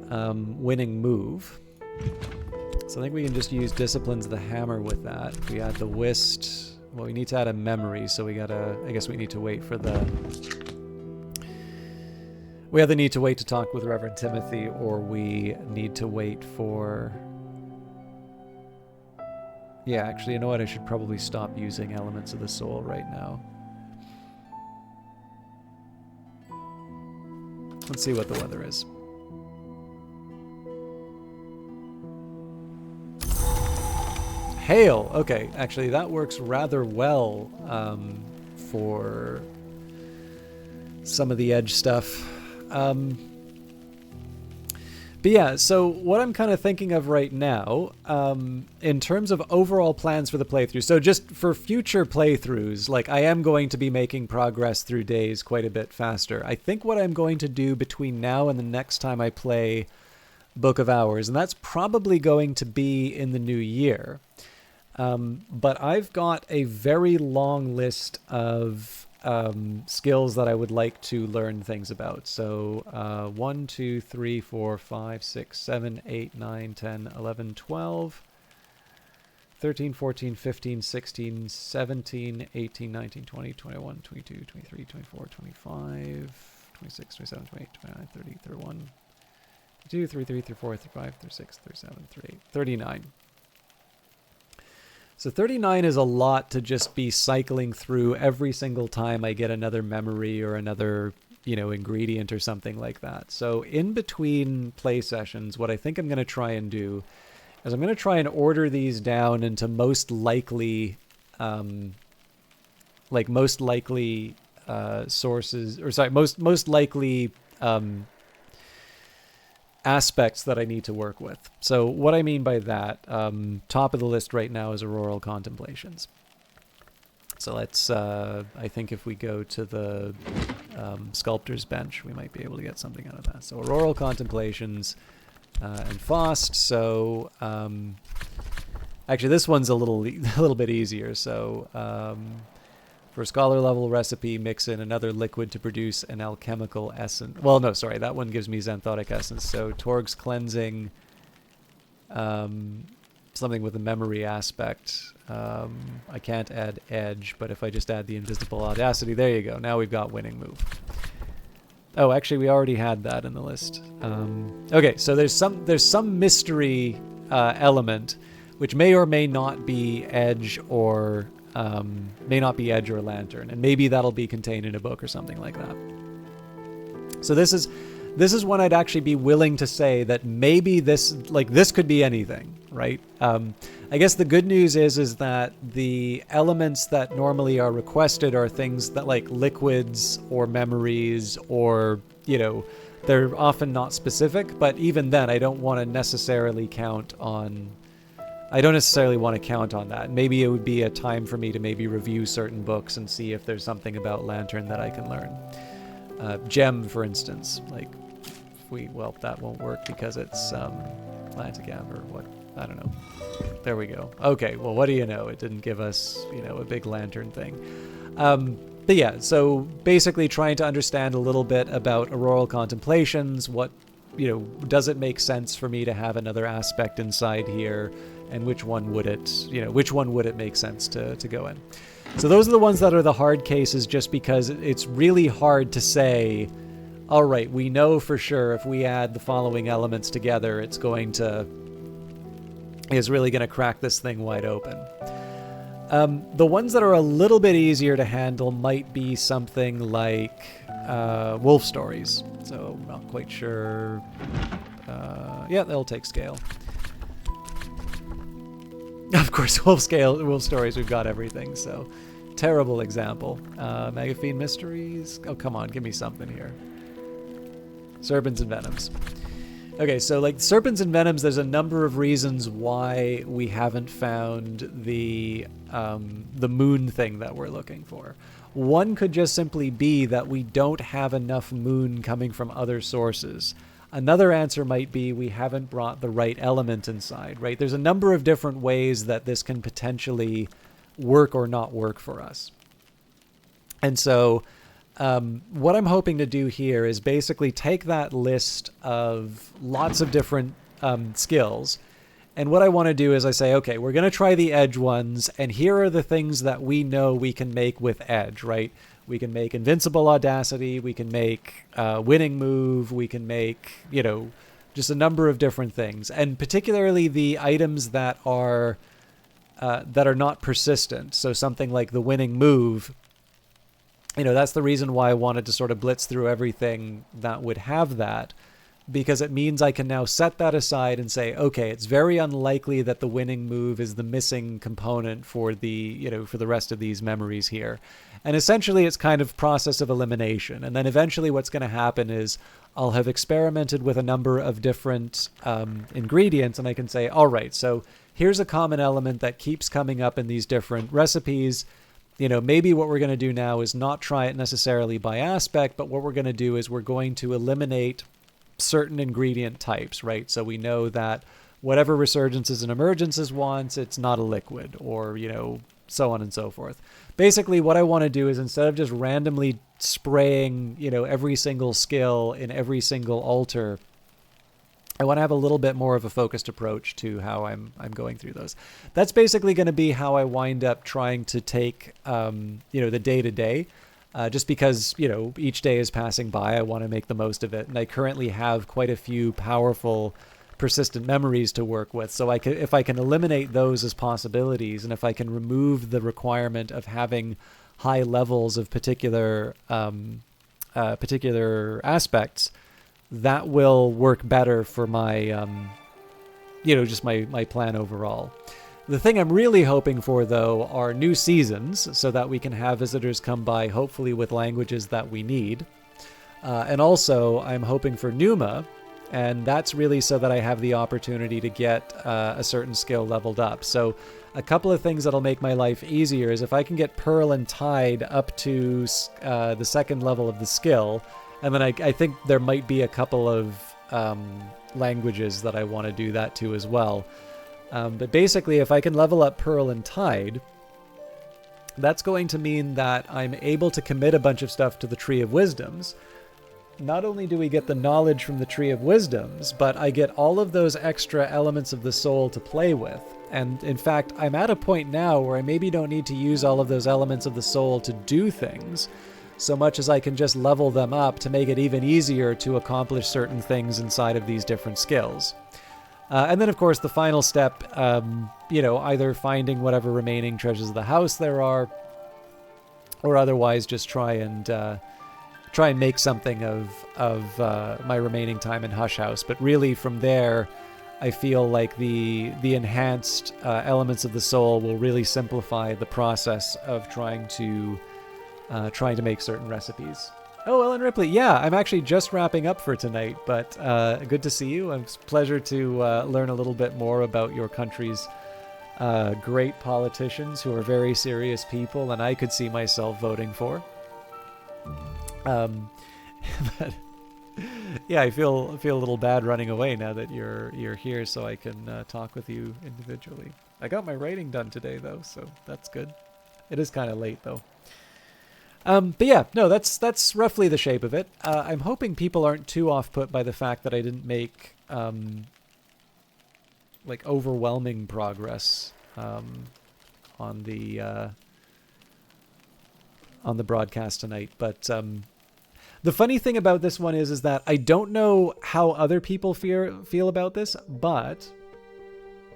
winning move. So I think we can just use Disciplines of the Hammer with that. If we add the Whist, well, we need to add a memory, so we gotta, I guess we need to wait for the... We either need to wait to talk with Reverend Timothy, or we need to wait for... Yeah, actually, you know what? I should probably stop using Elements of the Soul right now. Let's see what the weather is. Hail! Okay, actually, that works rather well for some of the edge stuff. But yeah, so what I'm kind of thinking of right now, in terms of overall plans for the playthrough, so just for future playthroughs, like I am going to be making progress through days quite a bit faster. I think what I'm going to do between now and the next time I play Book of Hours, and that's probably going to be in the new year, but I've got a very long list of skills that I would like to learn things about. So 1, 2, 3, 4, 5, 6, 7, 8, 9, 10, 11, 12, 13, 14, 15, 16, 17, 18, 19, 20, 21, 22, 23, 24, 25, 26, 27, 28, 29, 30, 31, 32, 33, 34, 35, 36, 37, 38, 39. So 39 is a lot to just be cycling through every single time I get another memory or another, ingredient or something like that. So in between play sessions, what I think I'm going to try and do is I'm going to try and order these down into most likely sources, or sorry, most likely aspects that I need to work with. So what I mean by that, top of the list right now is Auroral Contemplations. So let's, I think if we go to the Sculptor's Bench, we might be able to get something out of that. So Auroral Contemplations and Faust. So actually this one's a little bit easier. So for a scholar level recipe, mix in another liquid to produce an alchemical essence. Well, no, sorry, that one gives me xanthotic essence. So Torg's Cleansing, something with a memory aspect. I can't add Edge, but if I just add the Invisible Audacity, there you go. Now we've got Winning Move. Oh, actually, we already had that in the list. Okay, so there's some mystery element, which may or may not be Edge or Lantern, and maybe that'll be contained in a book or something like that. So this is when I'd actually be willing to say that maybe this could be anything. right? I guess the good news is that the elements that normally are requested are things that like liquids or memories or, they're often not specific, but even then I don't necessarily want to count on that. Maybe it would be a time for me to maybe review certain books and see if there's something about Lantern that I can learn. Gem, for instance, that won't work because it's Lantigam or what, I don't know. There we go. Okay, well, what do you know? It didn't give us, a big Lantern thing. But yeah, so basically trying to understand a little bit about Auroral Contemplations, what, does it make sense for me to have another aspect inside here, and which one would it make sense to go in? So those are the ones that are the hard cases, just because it's really hard to say, all right, we know for sure if we add the following elements together, it's really going to crack this thing wide open. The ones that are a little bit easier to handle might be something like wolf stories. So I'm not quite sure. Yeah, they'll take scale. Of course, wolf stories, we've got everything, so terrible example. Megaphene Mysteries. Oh, come on, give me something here. Serpents and Venoms. Okay, so like Serpents and Venoms, there's a number of reasons why we haven't found the moon thing that we're looking for. One could just simply be that we don't have enough moon coming from other sources. Another answer might be we haven't brought the right element inside, right? There's a number of different ways that this can potentially work or not work for us. And so what I'm hoping to do here is basically take that list of lots of different skills. And what I want to do is I say, okay, we're going to try the edge ones. And here are the things that we know we can make with edge, right? We can make Invincible Audacity. We can make Winning Move. We can make, just a number of different things. And particularly the items that are not persistent. So something like the Winning Move, that's the reason why I wanted to sort of blitz through everything that would have that, because it means I can now set that aside and say, okay, it's very unlikely that the Winning Move is the missing component for for the rest of these memories here. And essentially it's kind of process of elimination. And then eventually what's going to happen is I'll have experimented with a number of different ingredients, and I can say, all right, so here's a common element that keeps coming up in these different recipes. Maybe what we're going to do now is not try it necessarily by aspect, but what we're going to do is we're going to eliminate certain ingredient types, right? So we know that whatever Resurgences and Emergences wants, it's not a liquid, or, so on and so forth. Basically, what I want to do is instead of just randomly spraying, every single skill in every single altar, I want to have a little bit more of a focused approach to how I'm going through those. That's basically going to be how I wind up trying to take, the day-to-day. Just because, each day is passing by, I want to make the most of it. And I currently have quite a few powerful, persistent memories to work with. So if I can eliminate those as possibilities, and if I can remove the requirement of having high levels of particular aspects, that will work better for my, just my plan overall. The thing I'm really hoping for, though, are new seasons so that we can have visitors come by, hopefully with languages that we need. And also, I'm hoping for Numa, and that's really so that I have the opportunity to get a certain skill leveled up. So a couple of things that'll make my life easier is if I can get Pearl and Tide up to the second level of the skill, and then I think there might be a couple of languages that I want to do that to as well. But basically, if I can level up Pearl and Tide, that's going to mean that I'm able to commit a bunch of stuff to the Tree of Wisdoms. Not only do we get the knowledge from the Tree of Wisdoms, but I get all of those extra elements of the soul to play with. And in fact, I'm at a point now where I maybe don't need to use all of those elements of the soul to do things, so much as I can just level them up to make it even easier to accomplish certain things inside of these different skills. And then, of course, the final step, either finding whatever remaining treasures of the house there are, or otherwise just try and make something of my remaining time in Hush House. But really, from there, I feel like the enhanced elements of the soul will really simplify the process of trying to make certain recipes. Oh, Ellen Ripley, yeah, I'm actually just wrapping up for tonight, but good to see you. It's a pleasure to learn a little bit more about your country's great politicians who are very serious people, and I could see myself voting for. But yeah, I feel a little bad running away now that you're here, so I can talk with you individually. I got my writing done today, though, so that's good. It is kind of late, though. But yeah, no, that's roughly the shape of it. I'm hoping people aren't too off-put by the fact that I didn't make like overwhelming progress on the broadcast tonight. But the funny thing about this one is that I don't know how other people feel about this, but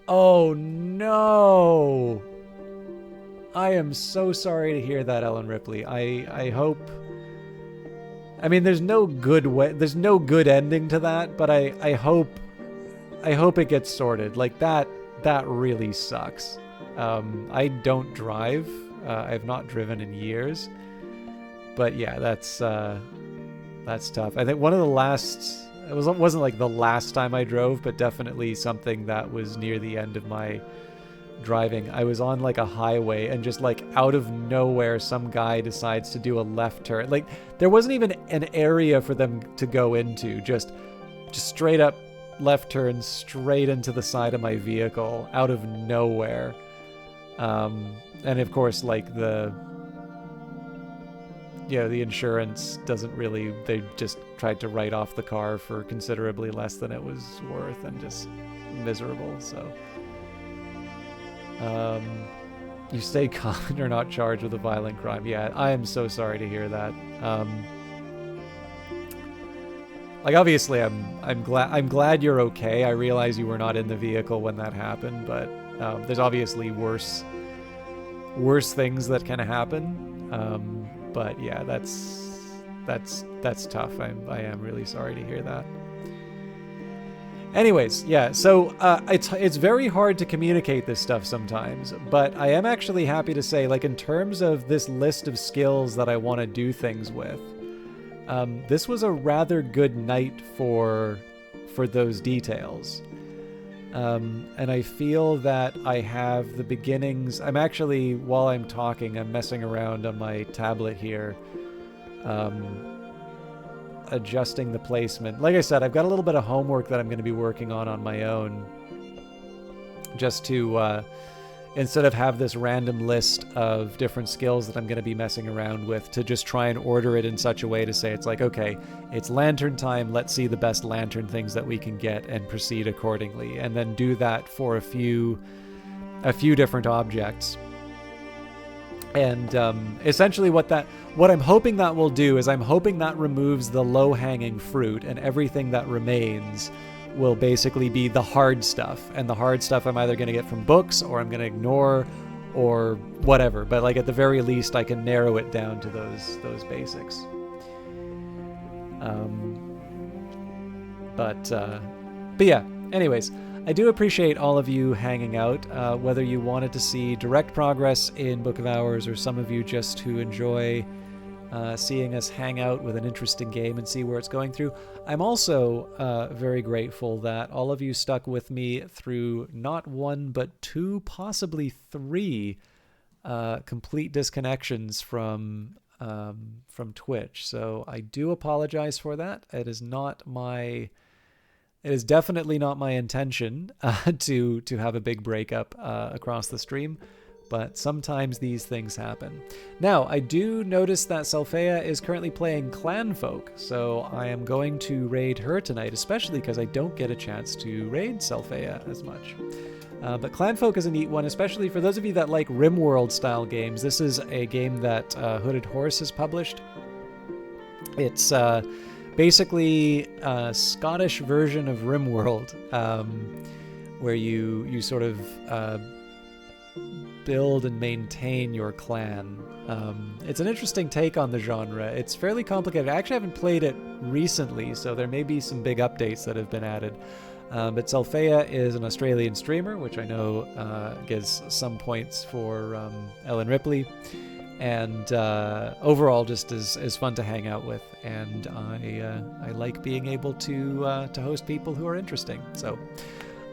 oh no. I am so sorry to hear that, Ellen Ripley. I hope... I mean, there's no good ending to that, but I hope it gets sorted. Like, that really sucks. I don't drive. I've not driven in years. But yeah, that's tough. I think one of the last... It wasn't like the last time I drove, but definitely something that was near the end of my driving. I was on like a highway, and just like out of nowhere some guy decides to do a left turn. Like, there wasn't even an area for them to go into, just straight up left turn straight into the side of my vehicle out of nowhere. And of course, like, the insurance doesn't really, they just tried to write off the car for considerably less than it was worth, and just miserable. So you stay calm and are not charged with a violent crime. Yeah, I am so sorry to hear that. Like, obviously, I'm glad you're okay. I realize you were not in the vehicle when that happened, but there's obviously worse things that can happen. But yeah, that's tough. I am really sorry to hear that. Anyways, yeah, so it's very hard to communicate this stuff sometimes, but I am actually happy to say, like, in terms of this list of skills that I want to do things with, this was a rather good night for those details. And I feel that I have the beginnings. I'm actually, while I'm talking, I'm messing around on my tablet here, adjusting the placement. Like I said, I've got a little bit of homework that I'm going to be working on my own, just to instead of have this random list of different skills that I'm going to be messing around with, to just try and order it in such a way to say, it's like, okay, it's lantern time, let's see the best lantern things that we can get and proceed accordingly, and then do that for a few different objects. And essentially what I'm hoping that will do is, I'm hoping that removes the low-hanging fruit, and everything that remains will basically be the hard stuff. And the hard stuff I'm either going to get from books, or I'm going to ignore, or whatever. But like, at the very least, I can narrow it down to those basics. But yeah, anyways, I do appreciate all of you hanging out, whether you wanted to see direct progress in Book of Hours, or some of you just to enjoy seeing us hang out with an interesting game and see where it's going through. I'm also very grateful that all of you stuck with me through not one, but two, possibly three complete disconnections from Twitch. So I do apologize for that. It is definitely not my intention to have a big breakup across the stream, but sometimes these things happen. Now, I do notice that Salfea is currently playing Clanfolk, so I am going to raid her tonight, especially because I don't get a chance to raid Salfea as much. But Clanfolk is a neat one, especially for those of you that like RimWorld style games. This is a game that Hooded Horse has published. It's basically a Scottish version of RimWorld, where you sort of build and maintain your clan. It's an interesting take on the genre. It's fairly complicated. I actually haven't played it recently, so there may be some big updates that have been added. But Solfea is an Australian streamer, which I know gives some points for Ellen Ripley. And overall, just is fun to hang out with, and I like being able to host people who are interesting. So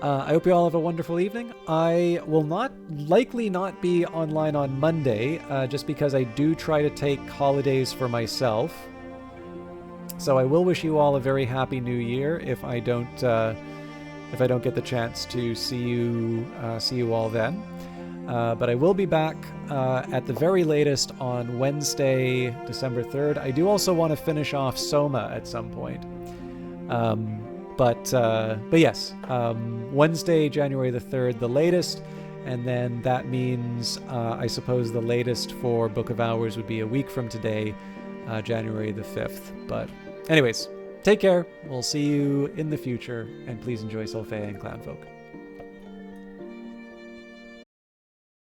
I hope you all have a wonderful evening. I will likely not be online on Monday, just because I do try to take holidays for myself. So I will wish you all a very happy New Year if I don't get the chance to see you all then. But I will be back at the very latest on Wednesday, December 3rd. I do also want to finish off Soma at some point. But yes, Wednesday, January the 3rd, the latest. And then that means, I suppose the latest for Book of Hours would be a week from today, January the 5th. But anyways, take care. We'll see you in the future. And please enjoy Solfea and Clownfolk.